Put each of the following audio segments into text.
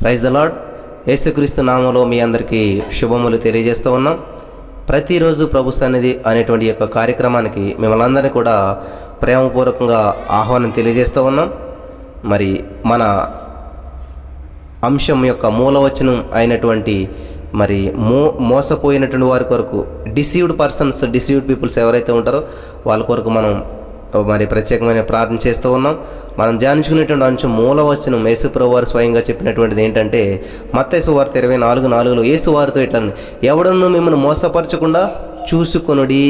Praise the lord. యేసుక్రీస్తు నామములో మీ అందరికీ శుభములు తెలియజేస్తూ ఉన్నాం. ప్రతిరోజు ప్రభు సన్నిధి అనేటువంటి యొక్క కార్యక్రమానికి మిమ్మల్ని అందరినీ కూడా ప్రేమపూర్వకంగా ఆహ్వానం తెలియజేస్తూ ఉన్నాం. మరి మన అంశం యొక్క మూలవచనం అయినటువంటి మరి మోసపోయినటువంటి వారి కొరకు, డిసీవ్డ్ పర్సన్స్, డిసీవ్డ్ పీపుల్స్ ఎవరైతే ఉంటారో వాళ్ళ కొరకు మనం మరి ప్రత్యేకమైన ప్రార్థన చేస్తూ ఉన్నాం. మనం ధ్యానించుకునేటువంటి అంశం మూలవచనం. యేసుప్రభువు వారు స్వయంగా చెప్పినటువంటిది ఏంటంటే మత్తయి సువార్త 24:4 యేసువారితో ఇట్లా, ఎవడನ್ನು మిమ్మల్ని మోసపరచకుండా చూసుకొనుడి.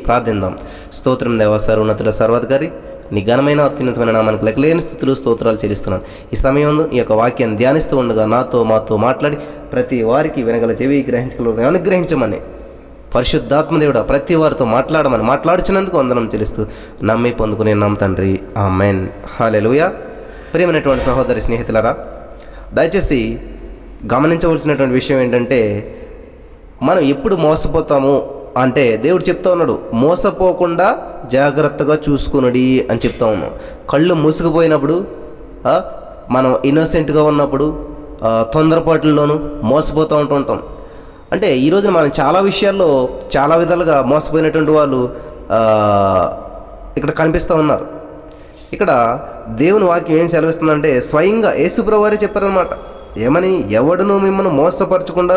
ప్రార్థిద్దాం. స్తోత్రం దేవా, సర్వోన్నతుల సర్వాధికారి, నీ ఘనమైన అత్యున్నతమైన నామానికి లెక్కలేని స్థుతులు స్తోత్రాలు చెల్లిస్తున్నాను. ఈ సమయంలో ఈ యొక్క వాక్యాన్ని ధ్యానిస్తూ ఉండగా మాతో మాట్లాడి ప్రతి వారికి వినగల చెవి, గ్రహించగల అనుగ్రహించమని పరిశుద్ధాత్మదేవుడా ప్రతి వారితో మాట్లాడుచున్నందుకు వందనం చెల్లిస్తూ నమ్మి పొందుకునే నామ తండ్రి, ఆమేన్. హల్లెలూయా. ప్రియమైనటువంటి సహోదరి స్నేహితులారా, దయచేసి గమనించవలసినటువంటి విషయం ఏంటంటే, మనం ఎప్పుడు మోసపోతాము అంటే దేవుడు చెప్తా ఉన్నాడు, మోసపోకుండా జాగ్రత్తగా చూసుకునుడి అని చెప్తా ఉన్నాం. కళ్ళు మూసుకుపోయినప్పుడు, మనం ఇన్నోసెంట్గా ఉన్నప్పుడు, తొందరపాట్లలోనూ మోసపోతూ ఉంటుంటాం. అంటే ఈరోజు మనం చాలా విషయాల్లో చాలా విధాలుగా మోసపోయినటువంటి వాళ్ళు ఇక్కడ కనిపిస్తూ ఉన్నారు. ఇక్కడ దేవుని వాక్యం ఏం సెలవిస్తుందంటే, స్వయంగా యేసుప్రభువు వారే చెప్పారనమాట. ఏమని? ఎవడును మిమ్మల్ని మోసపరచకుండా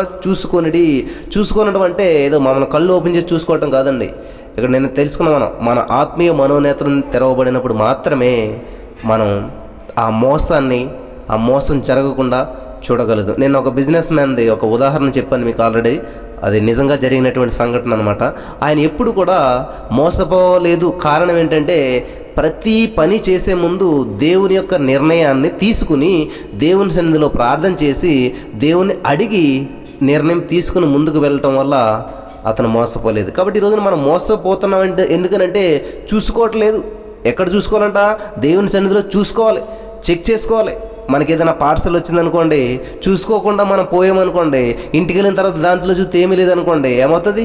చూసుకొనడం అంటే ఏదో మమ్మల్ని కళ్ళు ఓపెన్ చేసి చూసుకోవటం కాదండి. ఇక్కడ నేను తెలుసుకున్న మన ఆత్మీయ మనోనేత్రం తెరవబడినప్పుడు మాత్రమే మనం ఆ మోసం జరగకుండా చూడగలదు. నేను ఒక బిజినెస్ మ్యాన్ది ఒక ఉదాహరణ చెప్పాను మీకు ఆల్రెడీ. అది నిజంగా జరిగినటువంటి సంఘటన అనమాట. ఆయన ఎప్పుడు కూడా మోసపోలేదు. కారణం ఏంటంటే, ప్రతి పని చేసే ముందు దేవుని యొక్క నిర్ణయాన్ని తీసుకుని దేవుని సన్నిధిలో ప్రార్థన చేసి దేవుని అడిగి నిర్ణయం తీసుకుని ముందుకు వెళ్ళటం వల్ల అతను మోసపోలేదు. కాబట్టి ఈరోజు మనం మోసపోతున్నామంటే ఎందుకనంటే చూసుకోవట్లేదు. ఎక్కడ చూసుకోవాలంట? దేవుని సన్నిధిలో చూసుకోవాలి, చెక్ చేసుకోవాలి. మనకి ఏదైనా పార్సల్ వచ్చిందనుకోండి, చూసుకోకుండా మనం పోయామనుకోండి, ఇంటికి వెళ్ళిన తర్వాత దాంట్లో చూస్తే ఏమీ లేదనుకోండి, ఏమవుతుంది?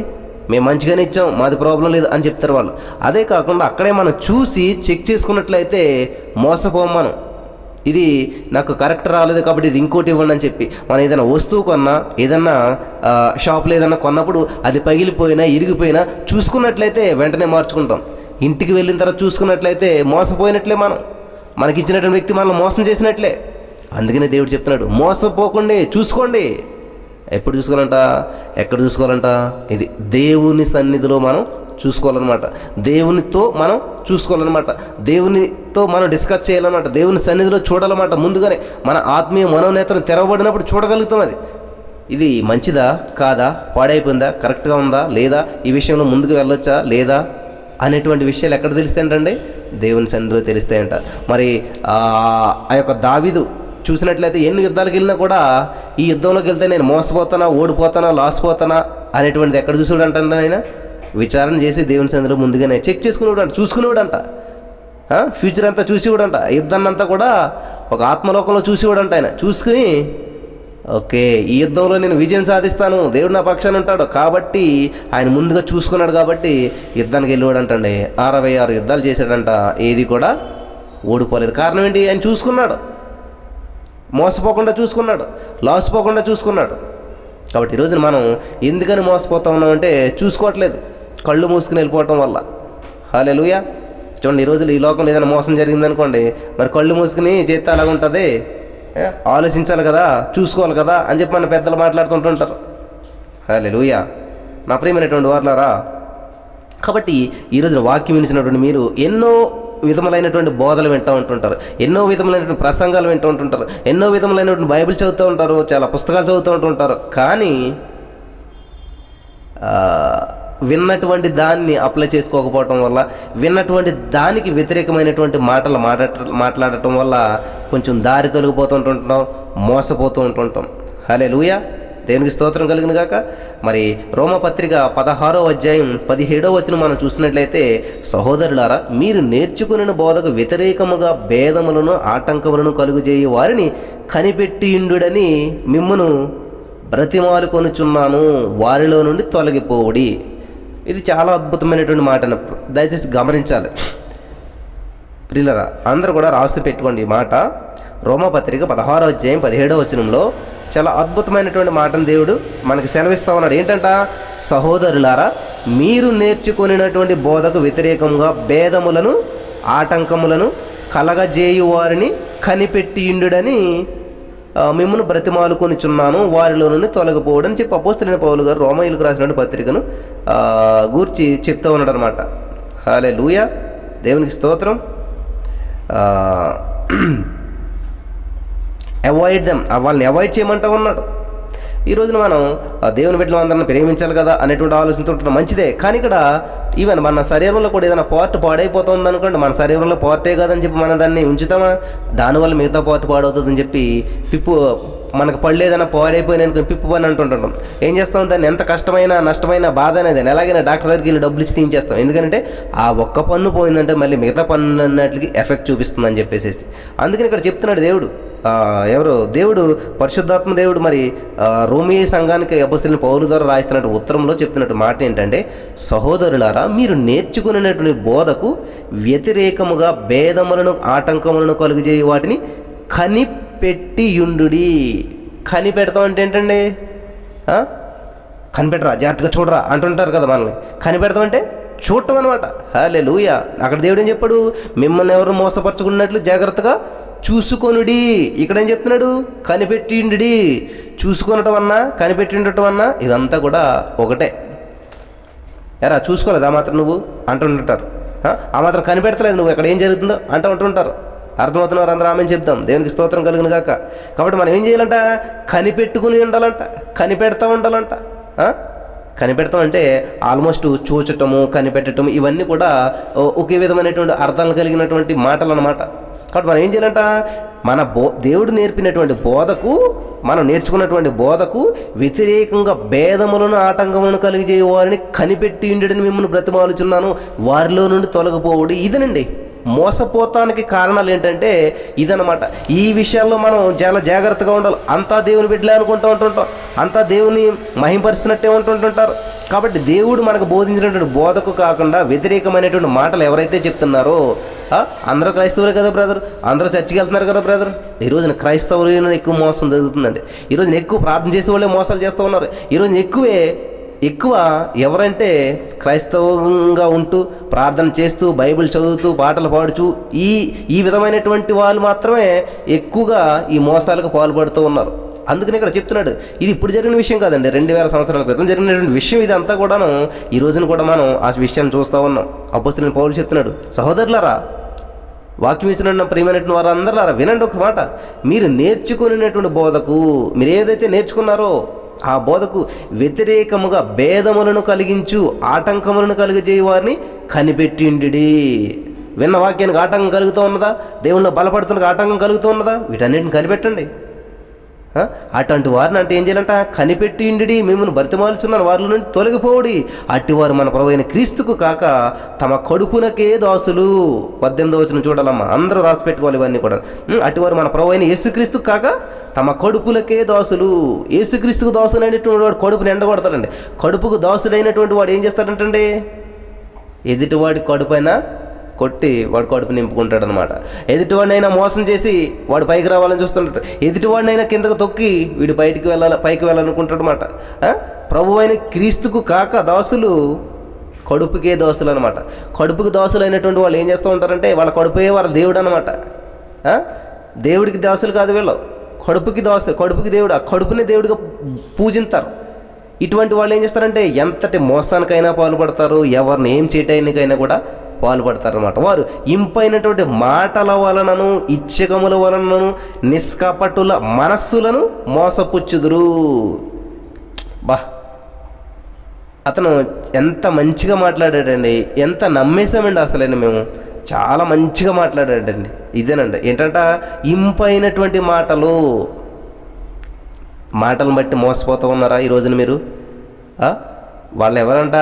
మేము మంచిగానే ఇచ్చాం, మాది ప్రాబ్లం లేదు అని చెప్తారు వాళ్ళు. అదే కాకుండా అక్కడే మనం చూసి చెక్ చేసుకున్నట్లయితే మోసపోం మనం. ఇది నాకు కరెక్ట్ రాలేదు కాబట్టి ఇది ఇంకోటి ఇవ్వండి అని చెప్పి మనం ఏదైనా వస్తువు కొన్నా, ఏదన్నా షాప్లో ఏదైనా కొన్నప్పుడు అది పగిలిపోయినా ఇరిగిపోయినా చూసుకున్నట్లయితే వెంటనే మార్చుకుంటాం. ఇంటికి వెళ్ళిన తర్వాత చూసుకున్నట్లయితే మోసపోయినట్లే మనకిచ్చినటువంటి వ్యక్తి మనల్ని మోసం చేసినట్లే. అందుకనే దేవుడు చెప్తున్నాడు, మోసపోకుండా చూసుకోండి. ఎప్పుడు చూసుకోవాలంట? ఎక్కడ చూసుకోవాలంట? ఇది దేవుని సన్నిధిలో మనం చూసుకోవాలన్నమాట. దేవునితో మనం చూసుకోవాలన్నమాట. దేవునితో మనం డిస్కస్ చేయాలన్నమాట. దేవుని సన్నిధిలో చూడాలన్నమాట. ముందుగానే మన ఆత్మీయ మనోనేత్రం తెరవబడినప్పుడు చూడగలుగుతాం. ఇది మంచిదా కాదా, పాడైపోయిందా, కరెక్ట్గా ఉందా లేదా, ఈ విషయంలో ముందుకు వెళ్ళొచ్చా లేదా అనేటువంటి విషయాలు ఎక్కడ తెలుస్తాయంటండి? దేవుని సన్నిధిలో తెలుస్తాయంట. మరి ఆ యొక్క దావీదు చూసినట్లయితే ఎన్ని యుద్ధాలకు వెళ్ళినా కూడా ఈ యుద్ధంలోకి వెళ్తే నేను మోసపోతానా, ఓడిపోతానా, లాస్ పోతానా అనేటువంటిది ఎక్కడ చూసుకున్నాడంట? ఆయన విచారణ చేసి దేవుని సన్నిధిలో ముందుగానే చెక్ చేసుకునేవాడంట, చూసుకునేవాడంట. ఫ్యూచర్ అంతా చూసేవాడంట. యుద్ధాన్ని అంతా కూడా ఒక ఆత్మలోకంలో చూసేవాడంట. ఆయన చూసుకుని, ఓకే, ఈ యుద్ధంలో నేను విజయం సాధిస్తాను, దేవుడు నా పక్షాన ఉంటాడు కాబట్టి ఆయన ముందుగా చూసుకున్నాడు. కాబట్టి యుద్ధానికి వెళ్ళేవాడంటండి. 66 యుద్ధాలు చేశాడంట, ఏది కూడా ఓడిపోలేదు. కారణం ఏంటి? ఆయన చూసుకున్నాడు, మోసపోకుండా చూసుకున్నాడు, లాస్ పోకుండా చూసుకున్నాడు. కాబట్టి ఈరోజు మనం ఎందుకని మోసపోతా ఉన్నామంటే చూసుకోవట్లేదు, కళ్ళు మూసుకుని వెళ్ళిపోవటం వల్ల. హల్లెలూయా. చూడండి, ఈరోజు ఈ లోకంలో ఏదైనా మోసం జరిగిందనుకోండి, మరి కళ్ళు మూసుకుని చేస్తే అలాగ ఉంటుంది. ఆలోచించాలి కదా, చూసుకోవాలి కదా అని చెప్పి మన పెద్దలు మాట్లాడుతుంటుంటారు. హల్లెలూయా. నా ప్రియమైనటువంటి వారులారా, కాబట్టి ఈరోజున వాక్యం వినిచినటువంటి మీరు ఎన్నో విధములైనటువంటి బోధలు వింటూ ఉంటుంటారు, ఎన్నో విధములైనటువంటి ప్రసంగాలు వింటూ ఉంటుంటారు, ఎన్నో విధములైనటువంటి బైబిల్ చదువుతూ ఉంటారు, చాలా పుస్తకాలు చదువుతూ ఉంటుంటారు. కానీ విన్నటువంటి దాన్ని అప్లై చేసుకోకపోవటం వల్ల, విన్నటువంటి దానికి వ్యతిరేకమైనటువంటి మాటలు మాట్లాడటం వల్ల కొంచెం దారి తొలగిపోతుంటుంటాం, మోసపోతూ ఉంటుంటాం. హల్లెలూయా. దేవునికి స్తోత్రం కలిగిన గాక. మరి రోమపత్రిక 16వ అధ్యాయం 17వ వచనం మనం చూసినట్లయితే, సహోదరులారా, మీరు నేర్చుకుని బోధకు వ్యతిరేకముగా భేదములను ఆటంకములను కలుగుజేయ వారిని కనిపెట్టియుండుడని మిమ్మును బ్రతిమాలుకొనుచున్నాను, వారిలో నుండి తొలగిపోవుడి. ఇది చాలా అద్భుతమైనటువంటి మాట. దయచేసి గమనించాలి ప్రియులారా, అందరూ కూడా రాసి పెట్టుకోండి ఈ మాట. రోమాపత్రిక 16వ అధ్యాయం 17వ వచనంలో చాలా అద్భుతమైనటువంటి మాటను దేవుడు మనకి సెలవిస్తూ ఉన్నాడు. ఏంటంట? సహోదరులారా, మీరు నేర్చుకొనినటువంటి బోధకు వ్యతిరేకంగా భేదములను ఆటంకములను కలగజేయు వారిని కనిపెట్టియుండుడని మిమ్మల్ని బ్రతిమాలుకొనిచున్నాను, వారిలో నుండి తొలగిపోవడని చెప్పి అపోస్తలుడైన పౌలు గారు రోమీయులకు రాసినటువంటి పత్రికను గూర్చి చెప్తూ ఉన్నాడు అనమాట. హల్లెలూయా, దేవునికి స్తోత్రం. అవాయిడ్ దెమ్, వాళ్ళని అవాయిడ్ చేయమంటూ ఉన్నాడు. ఈ రోజున మనం దేవుని బిడ్డలు అందరిని ప్రేమించాలి కదా అనేటువంటి ఆలోచనతో ఉంటున్నాం, మంచిదే. కానీ ఇక్కడ ఈవెన్ మన శరీరంలో కూడా ఏదైనా పార్ట్ పాడైపోతుంది అనుకోండి, మన శరీరంలో పార్టే కాదని చెప్పి మనం దాన్ని ఉంచుతామా? దానివల్ల మిగతా పార్ట్ పాడవుతుందని చెప్పి మనకు పళ్ళు ఏదైనా పాడైపోయినా అనుకుని పిప్పు పని అంటుంటాం. ఏం చేస్తాం? దాన్ని ఎంత కష్టమైన నష్టమైన బాధ అనేది ఎలాగైనా డాక్టర్ దగ్గరికి వెళ్ళి డబ్బులు ఇచ్చి తీయించేస్తాం. ఎందుకంటే ఆ ఒక్క పన్ను పోయిందంటే మళ్ళీ మిగతా పన్ను అన్నట్లకి ఎఫెక్ట్ చూపిస్తుందని చెప్పేసి. అందుకని ఇక్కడ చెప్తున్నాడు దేవుడు, దేవుడు పరిశుద్ధాత్మ దేవుడు మరి రోమీ సంఘానికి అపోస్తలుడైన పౌలు ద్వారా రాయిస్తున్నట్టు ఉత్తరంలో చెప్తున్నట్టు మాట ఏంటంటే, సహోదరులారా, మీరు నేర్చుకునేటువంటి బోధకు వ్యతిరేకముగా భేదములను ఆటంకములను కలుగజేయ వాటిని కనిపెట్టియుండుడి. కనిపెడతాం అంటే ఏంటండి? కనిపెట్టరా, జాగ్రత్తగా చూడరా అంటుంటారు కదా మనల్ని. కనిపెడతాం అంటే చూడటం అనమాట. హల్లెలూయా. అక్కడ దేవుడు ఏం చెప్పాడు? మిమ్మల్ని ఎవరు మోసపరచుకున్నట్లు జాగ్రత్తగా చూసుకొనుడి. ఇక్కడ ఏం చెప్తున్నాడు? కనిపెట్టిండి. చూసుకొనటం అన్నా కనిపెట్టి ఉండటం అన్నా ఇదంతా కూడా ఒకటే. ఎరా చూసుకోలేదు ఆ మాత్రం నువ్వు అంటుంటారు, ఆ మాత్రం కనిపెడతలేదు నువ్వు ఎక్కడ ఏం జరుగుతుందో అంటుంటారు. అర్థమవుతున్నారు అందరూ? ఆమెను చెప్తాం. దేవునికి స్తోత్రం కలుగును గాక. కాబట్టి మనం ఏం చేయాలంట? కనిపెట్టుకుని ఉండాలంట, కనిపెడతా ఉండాలంట. కనిపెడతాం అంటే ఆల్మోస్ట్ చూచటము, కనిపెట్టడం ఇవన్నీ కూడా ఒకే విధమైనటువంటి అర్థాలు కలిగినటువంటి మాటలు అన్నమాట. కాబట్టి మనం ఏం చేయాలంట? మన దేవుడు నేర్పినటువంటి బోధకు, మనం నేర్చుకున్నటువంటి బోధకు వ్యతిరేకంగా భేదములను ఆటంకములను కలిగజేయ వారిని కనిపెట్టి ఉండడని మిమ్మల్ని బ్రతిమాలుచున్నాను, వారిలో నుండి తొలగిపోవుడి. ఇదనండి మోసపోతానికి కారణాలు ఏంటంటే ఇదనమాట. ఈ విషయాల్లో మనం చాలా జాగ్రత్తగా ఉండాలి. అంతా దేవుని బిడ్డలే అనుకుంటూ ఉంటుంటాం, అంతా దేవుని మహింపరుస్తున్నట్టే ఉంటుంటారు. కాబట్టి దేవుడు మనకు బోధించినటువంటి బోధకు కాకుండా వ్యతిరేకమైనటువంటి మాటలు ఎవరైతే చెప్తున్నారో, అందరూ క్రైస్తవులే కదా బ్రదర్, అందరూ చర్చికి వెళ్తున్నారు కదా బ్రదర్. ఈ రోజున క్రైస్తవులు ఎక్కువ మోసం జరుగుతుందండి. ఈ రోజున ఎక్కువ ప్రార్థన చేసే వాళ్ళే మోసాలు చేస్తూ ఉన్నారు. ఈ రోజున ఎక్కువ ఎవరంటే క్రైస్తవంగా ఉంటూ ప్రార్థన చేస్తూ బైబిల్ చదువుతూ పాటలు పాడుచూ ఈ విధమైనటువంటి వాళ్ళు మాత్రమే ఎక్కువగా ఈ మోసాలకు పాల్పడుతూ ఉన్నారు. అందుకని ఇక్కడ చెప్తున్నాడు, ఇది ఇప్పుడు జరిగిన విషయం కాదండి, 2000 సంవత్సరాల క్రితం జరిగినటువంటి విషయం ఇది అంతా కూడాను. ఈ రోజున కూడా మనం ఆ విషయాన్ని చూస్తూ ఉన్నాం. అపోస్తలుడైన పౌలు చెప్తున్నాడు, సహోదరులారా, వాక్యం ఇచ్చిన ప్రియమైనటువంటి వారందరూ వినండి ఒక మాట. మీరు నేర్చుకునేటువంటి బోధకు, మీరు ఏదైతే నేర్చుకున్నారో ఆ బోధకు వ్యతిరేకముగా భేదములను కలిగించు ఆటంకములను కలిగజేయ వారిని కనిపెట్టిండి. విన్న వాక్యానికి ఆటంకం కలుగుతూ ఉన్నదా? దేవుళ్ళ బలపడుతున్న ఆటంకం కలుగుతూ ఉన్నదా? వీటన్నిటిని కనిపెట్టండి. అటువంటి వారిని అంటే ఏం చేయాలంట? కనిపెట్టిండి, మిమ్మల్ని బ్రతిమాలుచున్నాను, వారిలో నుండి తొలగిపోవుడి. అట్టివారు మన ప్రభువైన క్రీస్తుకు కాక తమ కడుపునకే దాసులు. 18వ వచనం చూడాలమ్మా, అందరూ రాసి పెట్టుకోవాలి ఇవన్నీ కూడా. అట్టివారు మన ప్రభువైన యేసుక్రీస్తుకు కాక తమ కడుపులకే దాసులు. యేసుక్రీస్తుకు దాసుడైనటువంటి వాడు కడుపుని ఎండగొడతాడండి. కడుపుకు దాసుడైనటువంటి వాడు ఏం చేస్తాడంటండి? ఎదుటివాడి కడుపైనా కొట్టి వాడు కడుపు నింపుకుంటాడు అనమాట. ఎదుటివాడినైనా మోసం చేసి వాడు పైకి రావాలని చూస్తుంటాడు. ఎదుటివాడినైనా కిందకు తొక్కి వీడు పైకి వెళ్ళాలనుకుంటాడు అనమాట. ప్రభు అయిన క్రీస్తుకు కాక దాసులు, కడుపుకే దాసులు అనమాట. కడుపుకి దాసులు అయినటువంటి వాళ్ళు ఏం చేస్తూ ఉంటారంటే వాళ్ళ కడుపే వాళ్ళ దేవుడు అనమాట. దేవుడికి దాసులు కాదు వీళ్ళు, కడుపుకి దాసులు, కడుపుకి దేవుడు, ఆ కడుపుని దేవుడిగా పూజిస్తారు. ఇటువంటి వాళ్ళు ఏం చేస్తారంటే ఎంతటి మోసానికైనా పాల్పడతారు, ఎవరిని ఏం చేయటానికైనా కూడా పాల్పడతారన్నమాట. వారు ఇంపైనటువంటి మాటల వలనను ఇచ్చకముల వలనను నిష్కపటుల మనస్సులను మోసపుచ్చుదురు. అతను ఎంత మంచిగా మాట్లాడాడండి, ఎంత నమ్మేశామండి అసలైనా మేము. చాలా మంచిగా మాట్లాడాడండి. ఇదేనండి ఏంటంట, ఇంపైనటువంటి మాటలను బట్టి మోసపోతూ ఉన్నారా ఈ రోజున మీరు? వాళ్ళు ఎవరంట?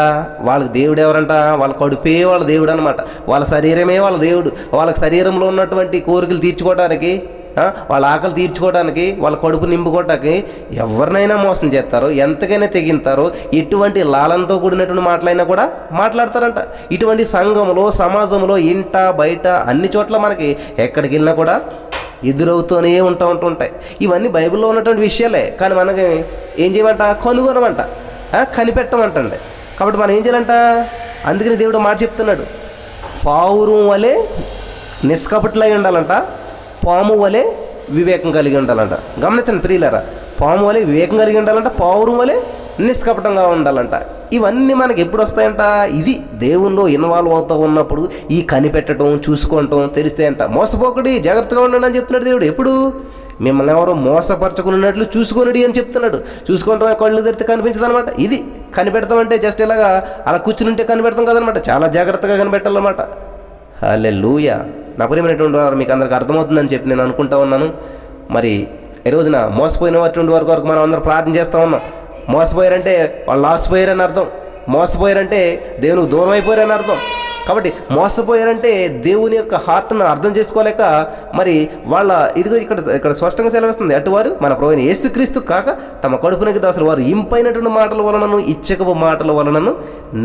వాళ్ళకి దేవుడు ఎవరంట? వాళ్ళ కడుపే వాళ్ళ దేవుడు అనమాట. వాళ్ళ శరీరమే వాళ్ళ దేవుడు. వాళ్ళకి శరీరంలో ఉన్నటువంటి కోరికలు తీర్చుకోవడానికి, వాళ్ళ ఆకలి తీర్చుకోవడానికి, వాళ్ళ కడుపు నింపుకోవటానికి ఎవరినైనా మోసం చేస్తారు, ఎంతకైనా తెగింతారు. ఇటువంటి లాలంతో కూడినటువంటి మాటలైనా కూడా మాట్లాడతారంట. ఇటువంటి సంఘంలో, సమాజంలో, ఇంట బయట అన్ని చోట్ల మనకి ఎక్కడికి వెళ్ళినా కూడా ఎదురవుతూనే ఉంటుంటాయి. ఇవన్నీ బైబిల్లో ఉన్నటువంటి విషయాలే, కానీ మనకి ఏం చేయమంట? కనుగొనమంట, కనిపెట్టమంటండి. కాబట్టి మనం ఏం చేయాలంట? అందుకని దేవుడు మాట చెప్తున్నాడు, పావురం వలె నిష్కపటులై ఉండాలంట, పాము వలె వివేకం కలిగి ఉండాలంట. గమనించండి ప్రియులారా, పాము వలె వివేకం కలిగి ఉండాలంట, పావురం వలె నిష్కపటంగా ఉండాలంట. ఇవన్నీ మనకి ఎప్పుడు వస్తాయంట? ఇది దేవుణ్ణిలో ఇన్వాల్వ్ అవుతూ ఉన్నప్పుడు ఈ కనిపెట్టడం, చూసుకోవటం తెలుస్తాయంట. మోసపోకడి, జాగ్రత్తగా ఉండండి అని చెప్తున్నాడు దేవుడు. ఎప్పుడు? మిమ్మల్ని ఎవరో మోసపరచుకున్నట్లు చూసుకోనడి అని చెప్తున్నాడు. చూసుకోవటం కళ్ళు తెరితే కనిపించదు అనమాట. ఇది కనిపెడతామంటే జస్ట్ ఇలాగా అలా కూర్చుని ఉంటే కనిపెడతాం కదనమాట, చాలా జాగ్రత్తగా కనిపెట్టాలన్నమాట. హల్లెలూయా. నా ప్రియమైనటువంటి వారు, మీకు అందరికి అర్థమవుతుందని చెప్పి నేను అనుకుంటా ఉన్నాను. మరి ఈ రోజున మోసపోయినటువంటి వరకు మనం అందరూ ప్రార్థన చేస్తూ ఉన్నాం. మోసపోయారంటే వాళ్ళు లాస్ పోయారని అర్థం, మోసపోయారంటే దేవునికి దూరం అయిపోయారని అర్థం. కాబట్టి మోసపోయారంటే దేవుని యొక్క హార్ట్ను అర్థం చేసుకోలేక మరి వాళ్ళ ఇదిగో ఇక్కడ స్పష్టంగా సెలవిస్తుంది, అటువారు మన ప్రభువైన యేసుక్రీస్తు కాక తమ కడుపునకి దాసులు వారు ఇంపైనటువంటి మాటల వలనను ఇచ్చకపు మాటల వలనను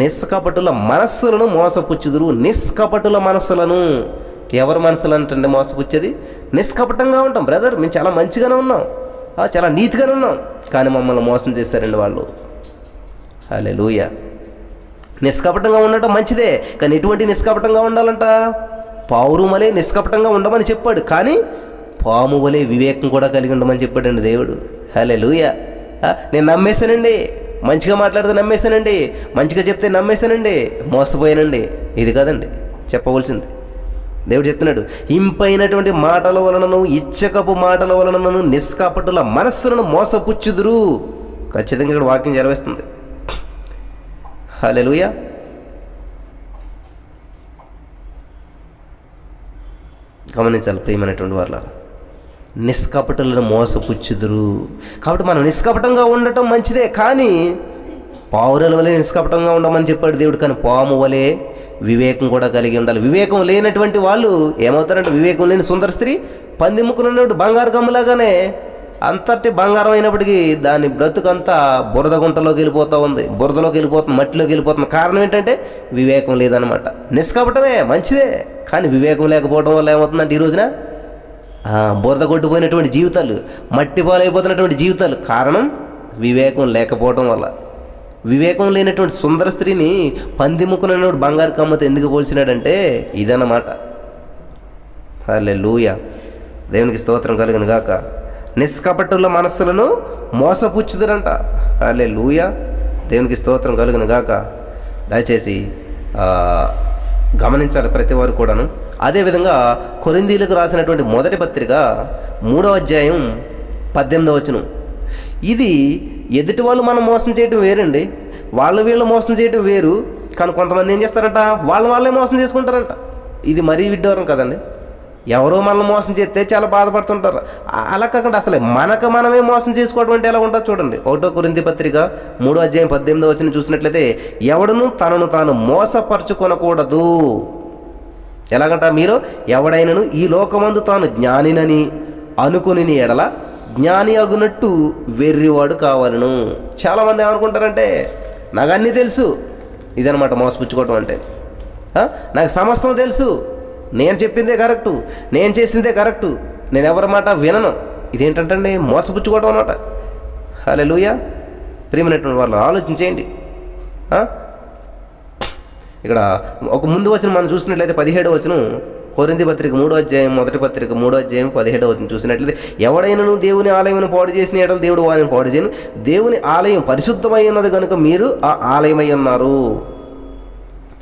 నిష్కపటుల మనస్సులను మోసపుచ్చుదురు. నిష్కపటుల మనస్సులను, ఎవరి మనసులు అంటే మోసపుచ్చేది? నిష్కపటంగా ఉంటాం బ్రదర్, మేము చాలా మంచిగానే ఉన్నాం, చాలా నీతిగానే ఉన్నాం, కానీ మమ్మల్ని మోసం చేశారండి వాళ్ళు. హల్లెలూయా. నిష్కపటంగా ఉండటం మంచిదే, కానీ ఎటువంటి నిష్కపటంగా ఉండాలంట? పావురం వలె నిష్కపటంగా ఉండమని చెప్పాడు, కానీ పాము వలె వివేకం కూడా కలిగి ఉండమని చెప్పాడండి దేవుడు. హల్లెలూయా. నేను నమ్మేశానండి, మంచిగా మాట్లాడితే నమ్మేశానండి, మంచిగా చెప్తే నమ్మేశానండి, మోసపోయానండి. ఇది కాదండి చెప్పవలసింది. దేవుడు చెప్తున్నాడు, ఇంపైనటువంటి మాటల వలనను ఇచ్చకపు మాటల వలనను నిష్కపటుల మనస్సులను మోసపుచ్చుదురు. ఖచ్చితంగా ఇక్కడ వాక్యం నెరవేరుస్తుంది. హల్లెలూయా. గమనించాలి ప్రియమైనటువంటి వాళ్ళారా, నిష్కపటులను మోసపుచ్చుదురు. కాబట్టి మనం నిష్కపటంగా ఉండటం మంచిదే, కానీ పావురాల వలె నిష్కపటంగా ఉండమని చెప్పాడు దేవుడు. కానీ పాము వలె వివేకం కూడా కలిగి ఉండాలి. వివేకం లేనటువంటి వాళ్ళు ఏమవుతారంటే, వివేకం లేని సుందర స్త్రీ పంది ముక్కునున్నట్టు బంగారు కమ్ములాగానే అంతటి బంగారం అయినప్పటికీ దాని బ్రతుకంతా బురద గుంటలోకి వెళ్ళిపోతూ ఉంది, బురదలోకి వెళ్ళిపోతుంది, మట్టిలోకి వెళ్ళిపోతుంది. కారణం ఏంటంటే వివేకం లేదనమాట. నిష్కపటమే మంచిదే, కానీ వివేకం లేకపోవడం వల్ల ఏమవుతుందంటే ఈ రోజున బురద కొట్టిపోయినటువంటి జీవితాలు, మట్టి పాలైపోతున్నటువంటి జీవితాలు, కారణం వివేకం లేకపోవడం వల్ల. వివేకం లేనటువంటి సుందర స్త్రీని పంది ముక్కునటువంటి బంగారు కమ్మతో ఎందుకు పోల్చినాడంటే ఇదన్నమాట. హల్లెలూయా. దేవునికి స్తోత్రం కలుగును గాక. నిష్కపటుల మనస్సులను మోసపుచ్చుదురంట. హల్లెలూయా. దేవునికి స్తోత్రం కలుగును గాక. దయచేసి గమనించాలి ప్రతి వారు కూడాను. అదేవిధంగా కొరింథీయులకు రాసినటువంటి మొదటి పత్రిక 3వ అధ్యాయం 18వ వచనం. ఇది ఎదుటి వాళ్ళు మనం మోసం చేయడం వేరండి, వాళ్ళు వీళ్ళు మోసం చేయడం వేరు. కానీ కొంతమంది ఏం చేస్తారంట, వాళ్ళే మోసం చేసుకుంటారంట. ఇది మరీ విడ్డూరం కదండి. ఎవరో మనల్ని మోసం చేస్తే చాలా బాధపడుతుంటారు. అలా కాకుండా అసలే మనమే మోసం చేసుకోవడం అంటే ఎలా ఉంటుంది చూడండి. 1వ కొరింథీ పత్రిక 3వ అధ్యాయం 18వ వచనం చూసినట్లయితే, ఎవడును తనను తాను మోసపరచుకొనకూడదు. ఎలాగంట, మీరు ఎవడైనను ఈ లోకమందు తాను జ్ఞానినని అనుకుని ఎడల జ్ఞాని అగునట్టు వెర్రివాడు కావాలను. చాలామంది ఏమనుకుంటారంటే, నాకు అన్నీ తెలుసు. ఇదనమాట మోసపుచ్చుకోవటం అంటే. నాకు సమస్తం తెలుసు, నేను చెప్పిందే కరెక్టు, నేను చేసిందే కరెక్టు, నేను ఎవరి మాట వినను. ఇదేంటంటే మోసపుచ్చుకోవటం అన్నమాట. హల్లెలూయా. ప్రియమైనటువంటి వాళ్ళు ఆలోచించేయండి. ఇక్కడ ఒక ముందు వచనం మనం చూసినట్లయితే 17వ వచనం, కొరింథీ పత్రిక 3వ అధ్యాయం మొదటి పత్రిక 3వ అధ్యాయం 17వ వచనం చూసినట్లయితే, ఎవడైనను దేవుని ఆలయమును పాడు చేసిన ఎడల దేవుడు వారిని పాడు చేయను. దేవుని ఆలయం పరిశుద్ధమై ఉన్నది కనుక మీరు ఆ ఆలయమై ఉన్నారు.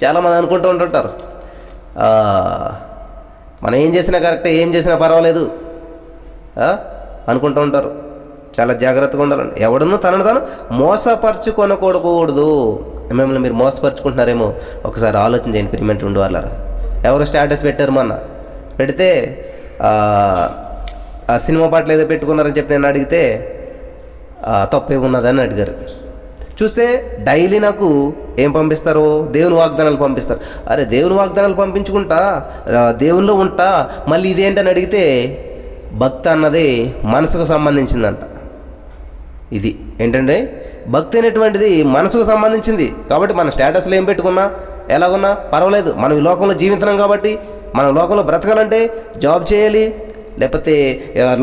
చాలామంది అనుకుంటూ ఉంటుంటారు, మనం ఏం చేసినా కరెక్టే, ఏం చేసినా పర్వాలేదు అనుకుంటూ ఉంటారు. చాలా జాగ్రత్తగా ఉండాలండి. ఎవడను తనను తాను మోసపరచుకొనకూడదు. మిమ్మల్ని మీరు మోసపరుచుకుంటున్నారేమో ఒకసారి ఆలోచన చేయండి ప్రియమైనటువంటి వాళ్ళారా. ఎవరు స్టేటస్ పెట్టారు, మొన్న పెడితే ఆ సినిమా పాటలు ఏదో పెట్టుకున్నారని చెప్పి నేను అడిగితే తప్పే ఉన్నదని అడిగారు. చూస్తే డైలీ నాకు ఏం పంపిస్తారు, దేవుని వాగ్దానాలు పంపిస్తారు. అరే దేవుని వాగ్దానాలు పంపించుకుంటా, దేవునిలో ఉంటా, మళ్ళీ ఇదేంటని అడిగితే భక్తి అన్నది మనసుకు సంబంధించిందంట. ఇది ఏంటంటే భక్తి అనేటువంటిది మనసుకు సంబంధించింది. కాబట్టి మన స్టేటస్లో ఏం పెట్టుకున్నా ఎలాగున్నా పర్వాలేదు. మనం ఈ లోకంలో జీవిస్తున్నాం కాబట్టి, మనం లోకంలో బ్రతకాలంటే జాబ్ చేయాలి, లేకపోతే